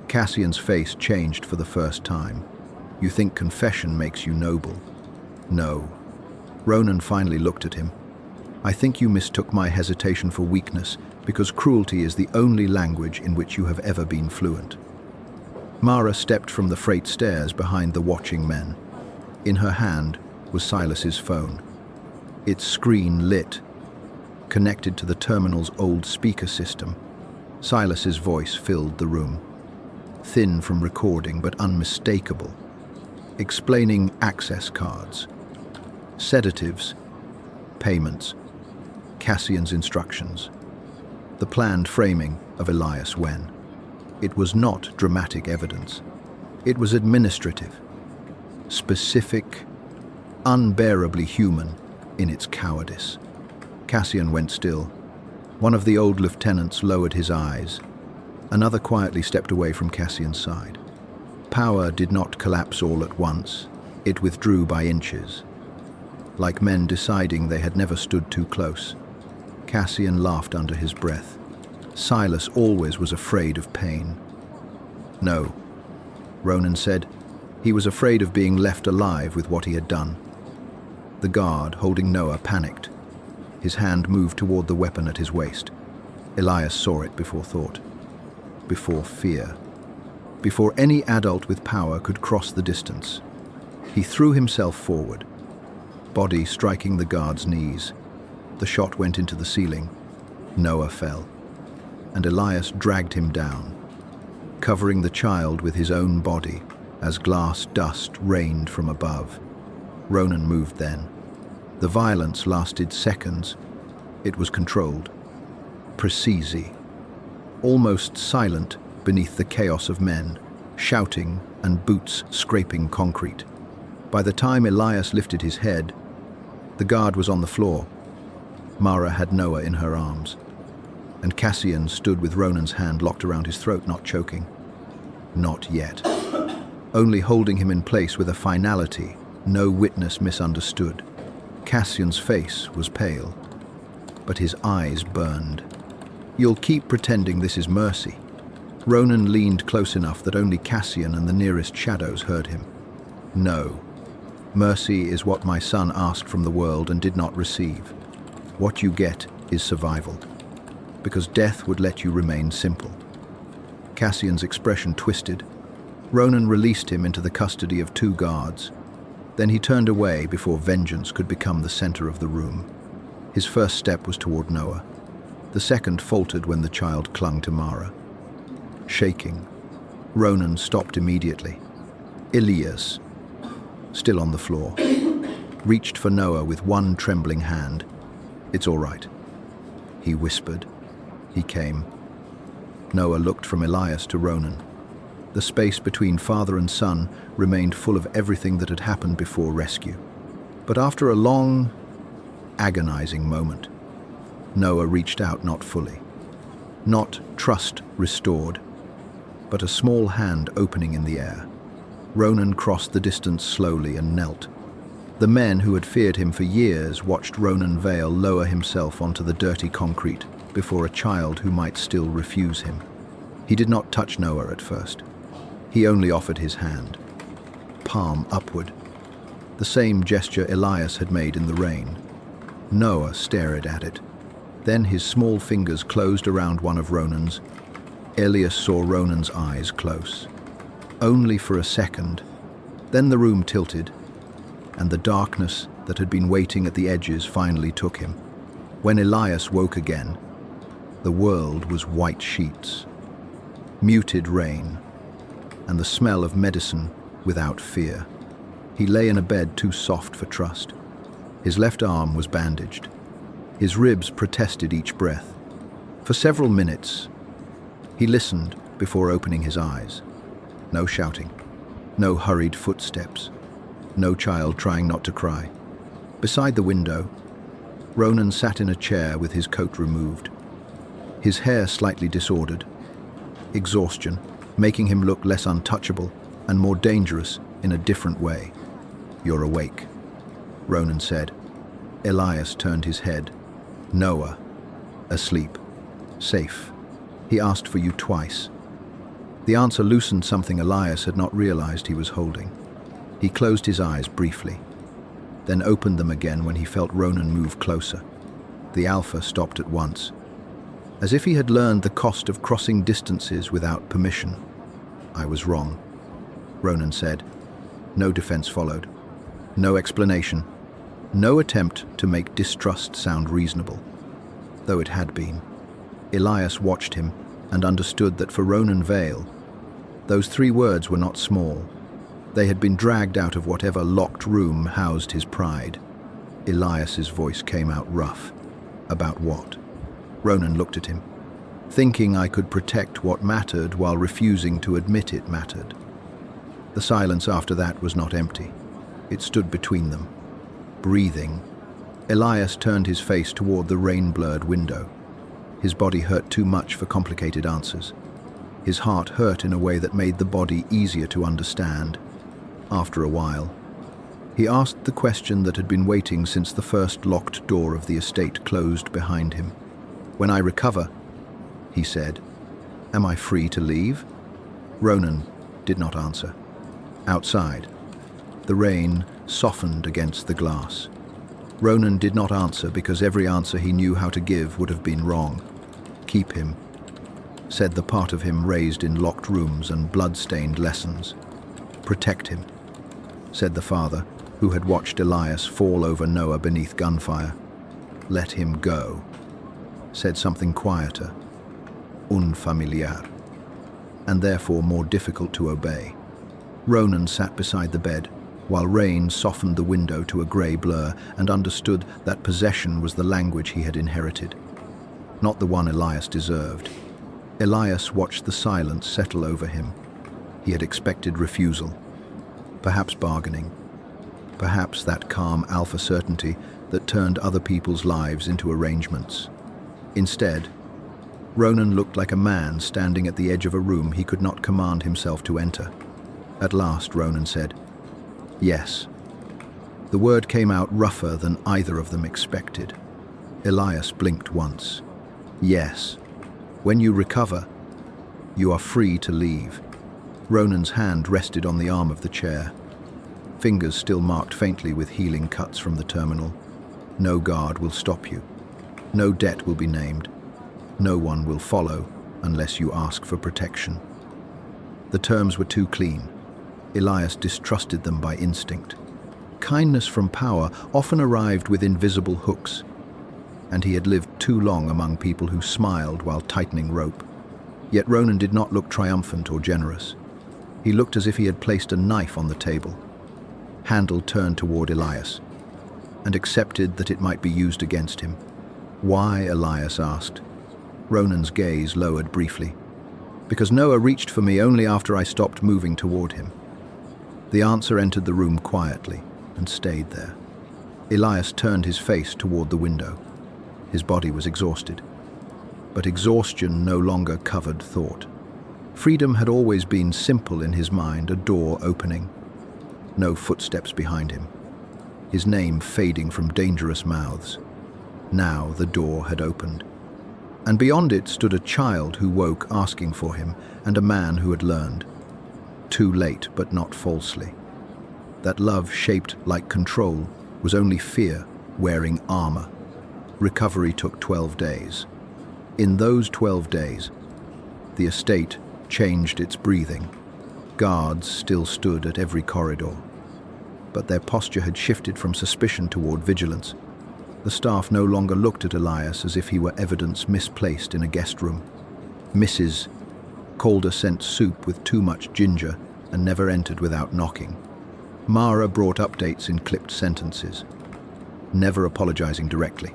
Cassian's face changed for the first time. You think confession makes you noble? No. Ronan finally looked at him. I think you mistook my hesitation for weakness because cruelty is the only language in which you have ever been fluent. Mara stepped from the freight stairs behind the watching men. In her hand was Silas's phone. Its screen lit, connected to the terminal's old speaker system. Silas's voice filled the room, thin from recording but unmistakable, explaining access cards, sedatives, payments, Cassian's instructions, the planned framing of Elias Wen. It was not dramatic evidence. It was administrative, specific, unbearably human in its cowardice. Cassian went still. One of the old lieutenants lowered his eyes. Another quietly stepped away from Cassian's side. Power did not collapse all at once. It withdrew by inches, like men deciding they had never stood too close. Cassian laughed under his breath. Silas always was afraid of pain. No, Ronan said. He was afraid of being left alive with what he had done. The guard, holding Noah, panicked. His hand moved toward the weapon at his waist. Elias saw it before thought, before fear, before any adult with power could cross the distance. He threw himself forward, body striking the guard's knees. The shot went into the ceiling. Noah fell, and Elias dragged him down, covering the child with his own body as glass dust rained from above. Ronan moved then. The violence lasted seconds. It was controlled, precise, almost silent beneath the chaos of men, shouting and boots scraping concrete. By the time Elias lifted his head, the guard was on the floor. Mara had Noah in her arms, and Cassian stood with Ronan's hand locked around his throat, not choking. Not yet. Only holding him in place with a finality No witness misunderstood. Cassian's face was pale, but his eyes burned. "You'll keep pretending this is mercy." Ronan leaned close enough that only Cassian and the nearest shadows heard him. "No. Mercy is what my son asked from the world and did not receive. What you get is survival, because death would let you remain simple." Cassian's expression twisted. Ronan released him into the custody of 2 guards. Then he turned away before vengeance could become the center of the room. His first step was toward Noah. The second faltered when the child clung to Mara. Shaking, Ronan stopped immediately. Elias, still on the floor, reached for Noah with one trembling hand. "It's all right," he whispered. He came. Noah looked from Elias to Ronan. The space between father and son remained full of everything that had happened before rescue. But after a long, agonizing moment, Noah reached out, not fully. Not trust restored, but a small hand opening in the air. Ronan crossed the distance slowly and knelt. The men who had feared him for years watched Ronan Vale lower himself onto the dirty concrete before a child who might still refuse him. He did not touch Noah at first. He only offered his hand, palm upward, the same gesture Elias had made in the rain. Noah stared at it. Then his small fingers closed around one of Ronan's. Elias saw Ronan's eyes close. Only for a second. Then the room tilted, and the darkness that had been waiting at the edges finally took him. When Elias woke again, the world was white sheets, muted rain, and the smell of medicine without fear. He lay in a bed too soft for trust. His left arm was bandaged. His ribs protested each breath. For several minutes, he listened before opening his eyes. No shouting, no hurried footsteps, no child trying not to cry. Beside the window, Ronan sat in a chair with his coat removed, his hair slightly disordered, exhaustion making him look less untouchable and more dangerous in a different way. "You're awake," Ronan said. Elias turned his head. "Noah, asleep, safe. He asked for you twice." The answer loosened something Elias had not realized he was holding. He closed his eyes briefly, then opened them again when he felt Ronan move closer. The Alpha stopped at once, as if he had learned the cost of crossing distances without permission. "I was wrong," Ronan said. No defense followed. No explanation. No attempt to make distrust sound reasonable, though it had been. Elias watched him and understood that for Ronan Vale, those 3 words were not small. They had been dragged out of whatever locked room housed his pride. Elias's voice came out rough. "About what?" Ronan looked at him. "Thinking I could protect what mattered while refusing to admit it mattered." The silence after that was not empty. It stood between them, breathing. Elias turned his face toward the rain-blurred window. His body hurt too much for complicated answers. His heart hurt in a way that made the body easier to understand. After a while, he asked the question that had been waiting since the first locked door of the estate closed behind him. "When I recover," he said, "am I free to leave?" Ronan did not answer. Outside, the rain softened against the glass. Ronan did not answer because every answer he knew how to give would have been wrong. "Keep him," said the part of him raised in locked rooms and blood-stained lessons. "Protect him," said the father, who had watched Elias fall over Noah beneath gunfire. "Let him go," said something quieter, unfamiliar, and therefore more difficult to obey. Ronan sat beside the bed, while rain softened the window to a grey blur, and understood that possession was the language he had inherited, not the one Elias deserved. Elias watched the silence settle over him. He had expected refusal, perhaps bargaining, perhaps that calm alpha certainty that turned other people's lives into arrangements. Instead, Ronan looked like a man standing at the edge of a room he could not command himself to enter. At last, Ronan said, "Yes, The word came out rougher than either of them expected. Elias blinked once. Yes. When you recover, you are free to leave. Ronan's hand rested on the arm of the chair. Fingers still marked faintly with healing cuts from the terminal. No guard will stop you. No debt will be named. No one will follow unless you ask for protection. The terms were too clean. Elias distrusted them by instinct. Kindness from power often arrived with invisible hooks, and he had lived too long among people who smiled while tightening rope. Yet Ronan did not look triumphant or generous. He looked as if he had placed a knife on the table. Handle turned toward Elias and accepted that it might be used against him. Why, Elias asked. Ronan's gaze lowered briefly. Because Noah reached for me only after I stopped moving toward him. The answer entered the room quietly and stayed there. Elias turned his face toward the window. His body was exhausted. But exhaustion no longer covered thought. Freedom had always been simple in his mind, a door opening. No footsteps behind him. His name fading from dangerous mouths. Now the door had opened. And beyond it stood a child who woke asking for him, and a man who had learned. Too late, but not falsely. That love shaped like control was only fear wearing armor. Recovery took 12 days. In those 12 days, the estate changed its breathing. Guards still stood at every corridor, but their posture had shifted from suspicion toward vigilance. The staff no longer looked at Elias as if he were evidence misplaced in a guest room. Mrs. Calder sent soup with too much ginger and never entered without knocking. Mara brought updates in clipped sentences, never apologizing directly.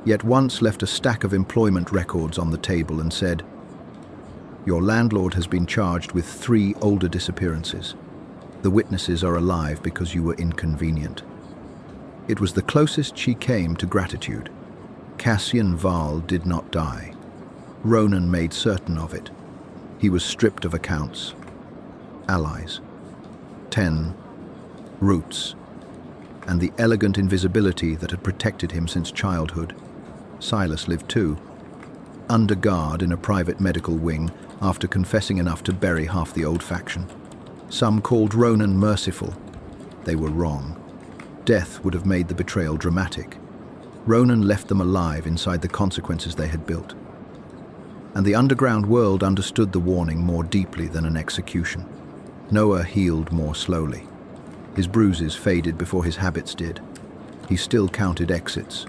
Yet once left a stack of employment records on the table and said, "Your landlord has been charged with 3 older disappearances. The witnesses are alive because you were inconvenient." It was the closest she came to gratitude. Cassian Val did not die. Ronan made certain of it. He was stripped of accounts, allies, 10 roots, and the elegant invisibility that had protected him since childhood. Silas lived too, under guard in a private medical wing after confessing enough to bury half the old faction. Some called Ronan merciful. They were wrong. Death would have made the betrayal dramatic. Ronan left them alive inside the consequences they had built. And the underground world understood the warning more deeply than an execution. Noah healed more slowly. His bruises faded before his habits did. He still counted exits.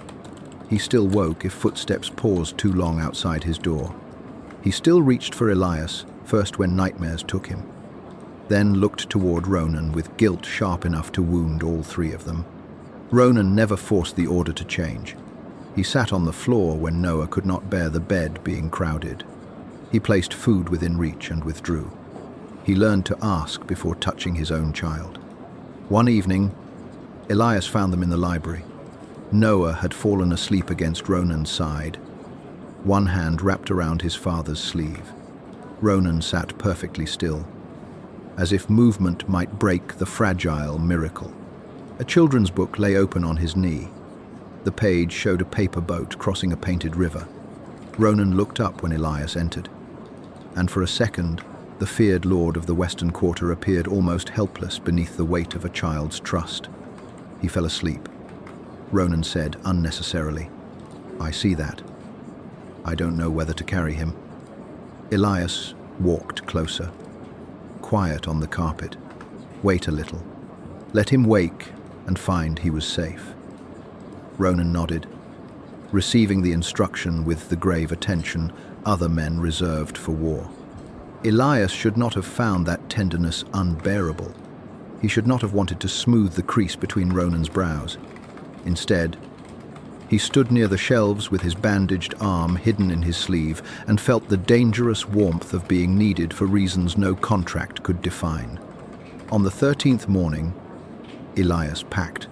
He still woke if footsteps paused too long outside his door. He still reached for Elias, first when nightmares took him. Then looked toward Ronan with guilt sharp enough to wound all 3 of them. Ronan never forced the order to change. He sat on the floor when Noah could not bear the bed being crowded. He placed food within reach and withdrew. He learned to ask before touching his own child. One evening, Elias found them in the library. Noah had fallen asleep against Ronan's side, one hand wrapped around his father's sleeve. Ronan sat perfectly still, as if movement might break the fragile miracle. A children's book lay open on his knee. The page showed a paper boat crossing a painted river. Ronan looked up when Elias entered, and for a second, the feared lord of the Western Quarter appeared almost helpless beneath the weight of a child's trust. He fell asleep. Ronan said unnecessarily, "I see that. I don't know whether to carry him." Elias walked closer. Quiet on the carpet. Wait a little. Let him wake and find he was safe. Ronan nodded, receiving the instruction with the grave attention other men reserved for war. Elias should not have found that tenderness unbearable. He should not have wanted to smooth the crease between Ronan's brows. Instead, he stood near the shelves with his bandaged arm hidden in his sleeve and felt the dangerous warmth of being needed for reasons no contract could define. On the 13th morning, Elias packed.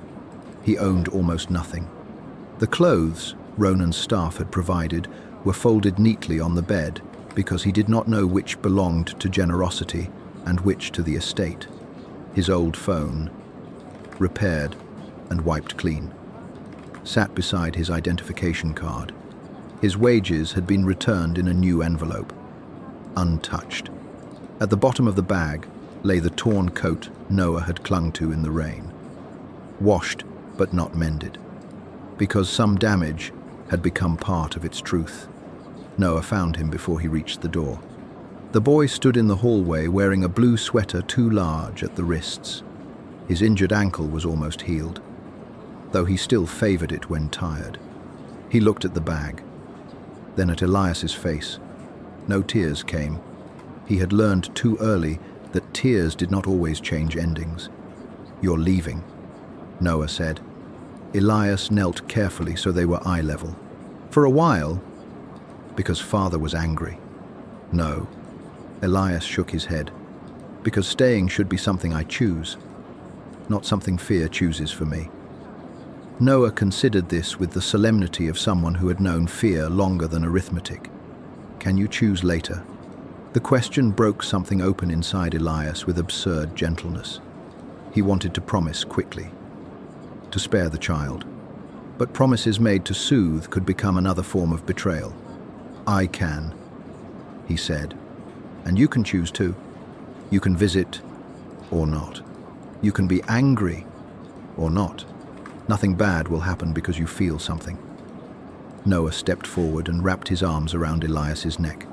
He owned almost nothing. The clothes Ronan's staff had provided were folded neatly on the bed because he did not know which belonged to generosity and which to the estate. His old phone, repaired, and wiped clean. Sat beside his identification card. His wages had been returned in a new envelope, untouched. At the bottom of the bag lay the torn coat Noah had clung to in the rain, washed but not mended, because some damage had become part of its truth. Noah found him before he reached the door. The boy stood in the hallway wearing a blue sweater too large at the wrists. His injured ankle was almost healed, though he still favored it when tired. He looked at the bag, then at Elias's face. No tears came. He had learned too early that tears did not always change endings. "You're leaving," Noah said. Elias knelt carefully so they were eye level. For a while, because father was angry. No, Elias shook his head. Because staying should be something I choose, not something fear chooses for me. Noah considered this with the solemnity of someone who had known fear longer than arithmetic. Can you choose later? The question broke something open inside Elias with absurd gentleness. He wanted to promise quickly, to spare the child. But promises made to soothe could become another form of betrayal. "I can," he said. "And you can choose too. You can visit or not. You can be angry or not. Nothing bad will happen because you feel something." Noah stepped forward and wrapped his arms around Elias's neck.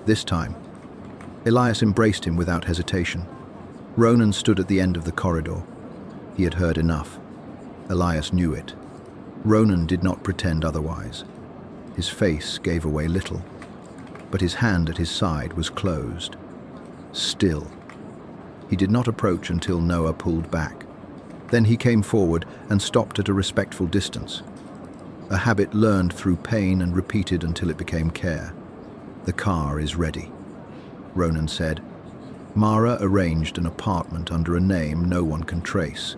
This time, Elias embraced him without hesitation. Ronan stood at the end of the corridor. He had heard enough. Elias knew it. Ronan did not pretend otherwise. His face gave away little, but his hand at his side was closed. Still. He did not approach until Noah pulled back. Then he came forward and stopped at a respectful distance. A habit learned through pain and repeated until it became care. "The car is ready," Ronan said. "Mara arranged an apartment under a name no one can trace.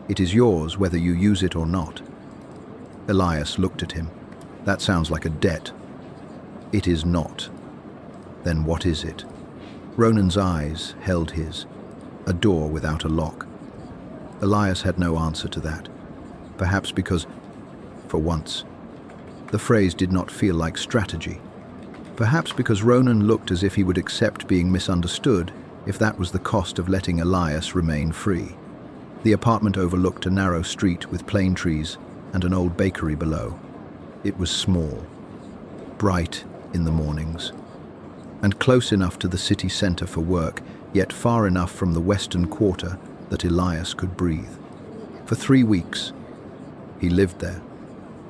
It is yours whether you use it or not." Elias looked at him. "That sounds like a debt." "It is not." "Then what is it?" Ronan's eyes held his. A door without a lock. Elias had no answer to that. Perhaps because, for once, the phrase did not feel like strategy. Perhaps because Ronan looked as if he would accept being misunderstood if that was the cost of letting Elias remain free. The apartment overlooked a narrow street with plane trees and an old bakery below. It was small, bright in the mornings, and close enough to the city center for work, yet far enough from the western quarter that Elias could breathe. For 3 weeks, he lived there.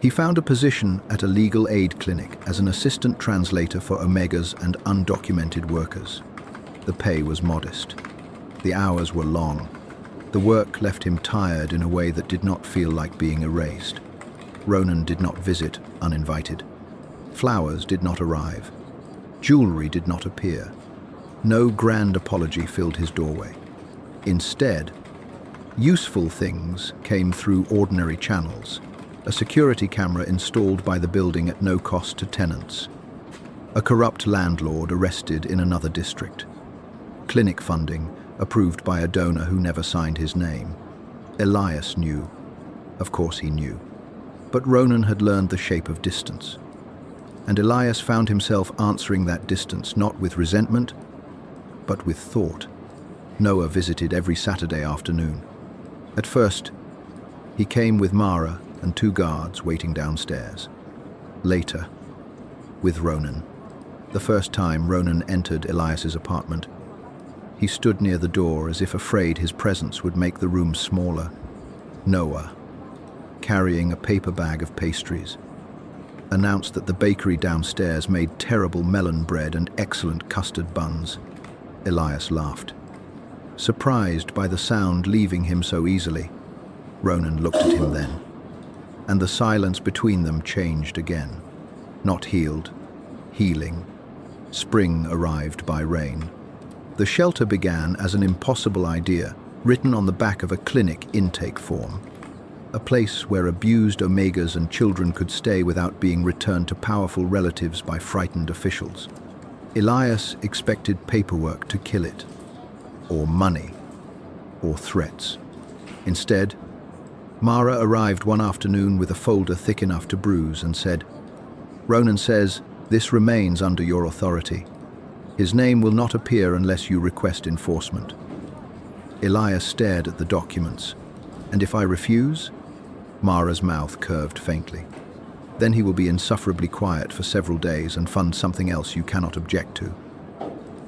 He found a position at a legal aid clinic as an assistant translator for Omegas and undocumented workers. The pay was modest. The hours were long. The work left him tired in a way that did not feel like being erased. Ronan did not visit uninvited. Flowers did not arrive. Jewelry did not appear. No grand apology filled his doorway. Instead, useful things came through ordinary channels. A security camera installed by the building at no cost to tenants. A corrupt landlord arrested in another district. Clinic funding approved by a donor who never signed his name. Elias knew. Of course he knew. But Ronan had learned the shape of distance. And Elias found himself answering that distance not with resentment, but with thought. Noah visited every Saturday afternoon. At first, he came with Mara and 2 guards waiting downstairs. Later, with Ronan. The first time Ronan entered Elias's apartment, he stood near the door as if afraid his presence would make the room smaller. Noah, carrying a paper bag of pastries, announced that the bakery downstairs made terrible melon bread and excellent custard buns. Elias laughed, surprised by the sound leaving him so easily. Ronan looked at him then, and the silence between them changed again. Not healed, healing. Spring arrived by rain. The shelter began as an impossible idea, written on the back of a clinic intake form. A place where abused Omegas and children could stay without being returned to powerful relatives by frightened officials. Elias expected paperwork to kill it, or money, or threats. Instead, Mara arrived one afternoon with a folder thick enough to bruise and said, "Ronan says, this remains under your authority. His name will not appear unless you request enforcement." Elias stared at the documents. "And if I refuse?" Mara's mouth curved faintly. "Then he will be insufferably quiet for several days and fund something else you cannot object to."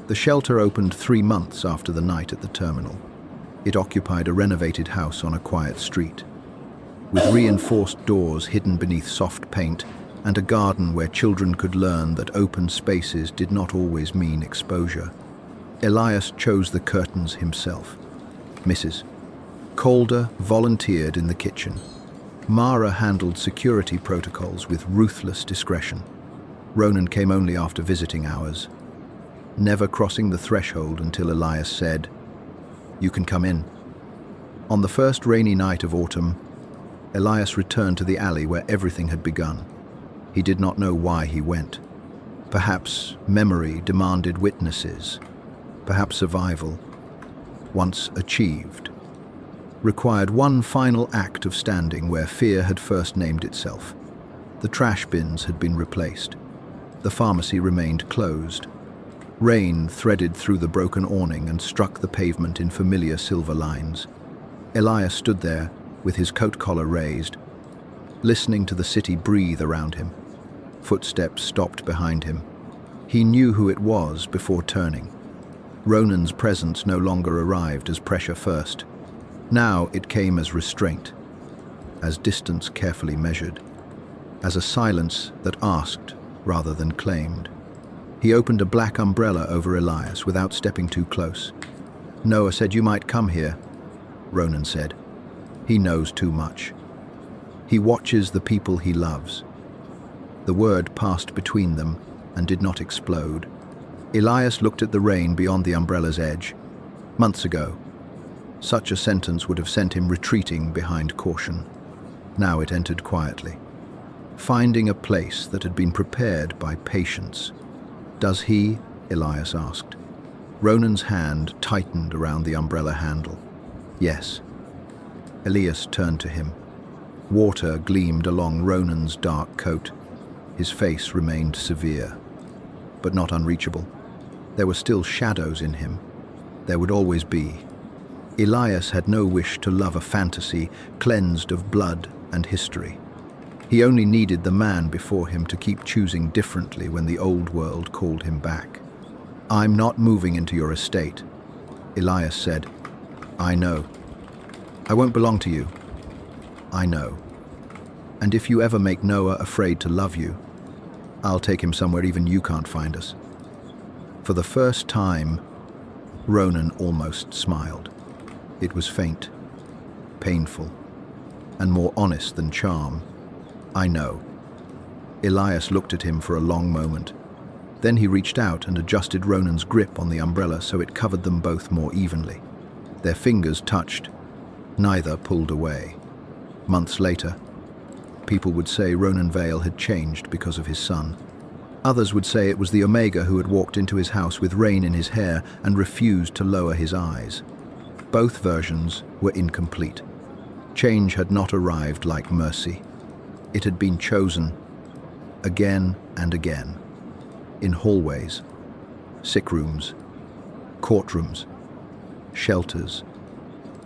The shelter opened 3 months after the night at the terminal. It occupied a renovated house on a quiet street, with reinforced doors hidden beneath soft paint and a garden where children could learn that open spaces did not always mean exposure. Elias chose the curtains himself. Mrs. Calder volunteered in the kitchen. Mara handled security protocols with ruthless discretion. Ronan came only after visiting hours, never crossing the threshold until Elias said, "You can come in." On the first rainy night of autumn, Elias returned to the alley where everything had begun. He did not know why he went. Perhaps memory demanded witnesses. Perhaps survival, once achieved, required one final act of standing where fear had first named itself. The trash bins had been replaced. The pharmacy remained closed. Rain threaded through the broken awning and struck the pavement in familiar silver lines. Elias stood there, with his coat collar raised, listening to the city breathe around him. Footsteps stopped behind him. He knew who it was before turning. Ronan's presence no longer arrived as pressure first. Now it came as restraint, as distance carefully measured, as a silence that asked rather than claimed. He opened a black umbrella over Elias without stepping too close. "Noah said you might come here," Ronan said. "He knows too much. He watches the people he loves." The word passed between them and did not explode. Elias looked at the rain beyond the umbrella's edge. Months ago, such a sentence would have sent him retreating behind caution. Now it entered quietly, finding a place that had been prepared by patience. "Does he?" Elias asked. Ronan's hand tightened around the umbrella handle. "Yes." Elias turned to him. Water gleamed along Ronan's dark coat. His face remained severe, but not unreachable. There were still shadows in him. There would always be. Elias had no wish to love a fantasy cleansed of blood and history. He only needed the man before him to keep choosing differently when the old world called him back. "I'm not moving into your estate," Elias said. "I know. I won't belong to you. I know. And if you ever make Noah afraid to love you, I'll take him somewhere even you can't find us." For the first time, Ronan almost smiled. It was faint, painful, and more honest than charm. "I know." Elias looked at him for a long moment. Then he reached out and adjusted Ronan's grip on the umbrella so it covered them both more evenly. Their fingers touched. Neither pulled away. Months later, people would say Ronan Vale had changed because of his son. Others would say it was the Omega who had walked into his house with rain in his hair and refused to lower his eyes. Both versions were incomplete. Change had not arrived like mercy. It had been chosen again and again, in hallways, sick rooms, courtrooms, shelters,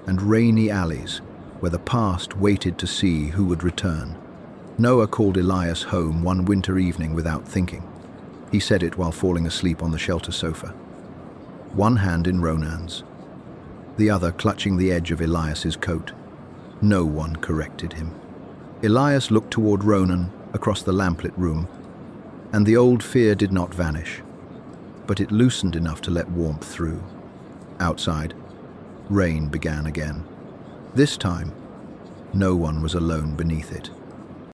and rainy alleys where the past waited to see who would return. Noah called Elias home one winter evening without thinking. He said it while falling asleep on the shelter sofa, one hand in Ronan's, the other clutching the edge of Elias's coat. No one corrected him. Elias looked toward Ronan across the lamplit room, and the old fear did not vanish, but it loosened enough to let warmth through. Outside, rain began again. This time, no one was alone beneath it.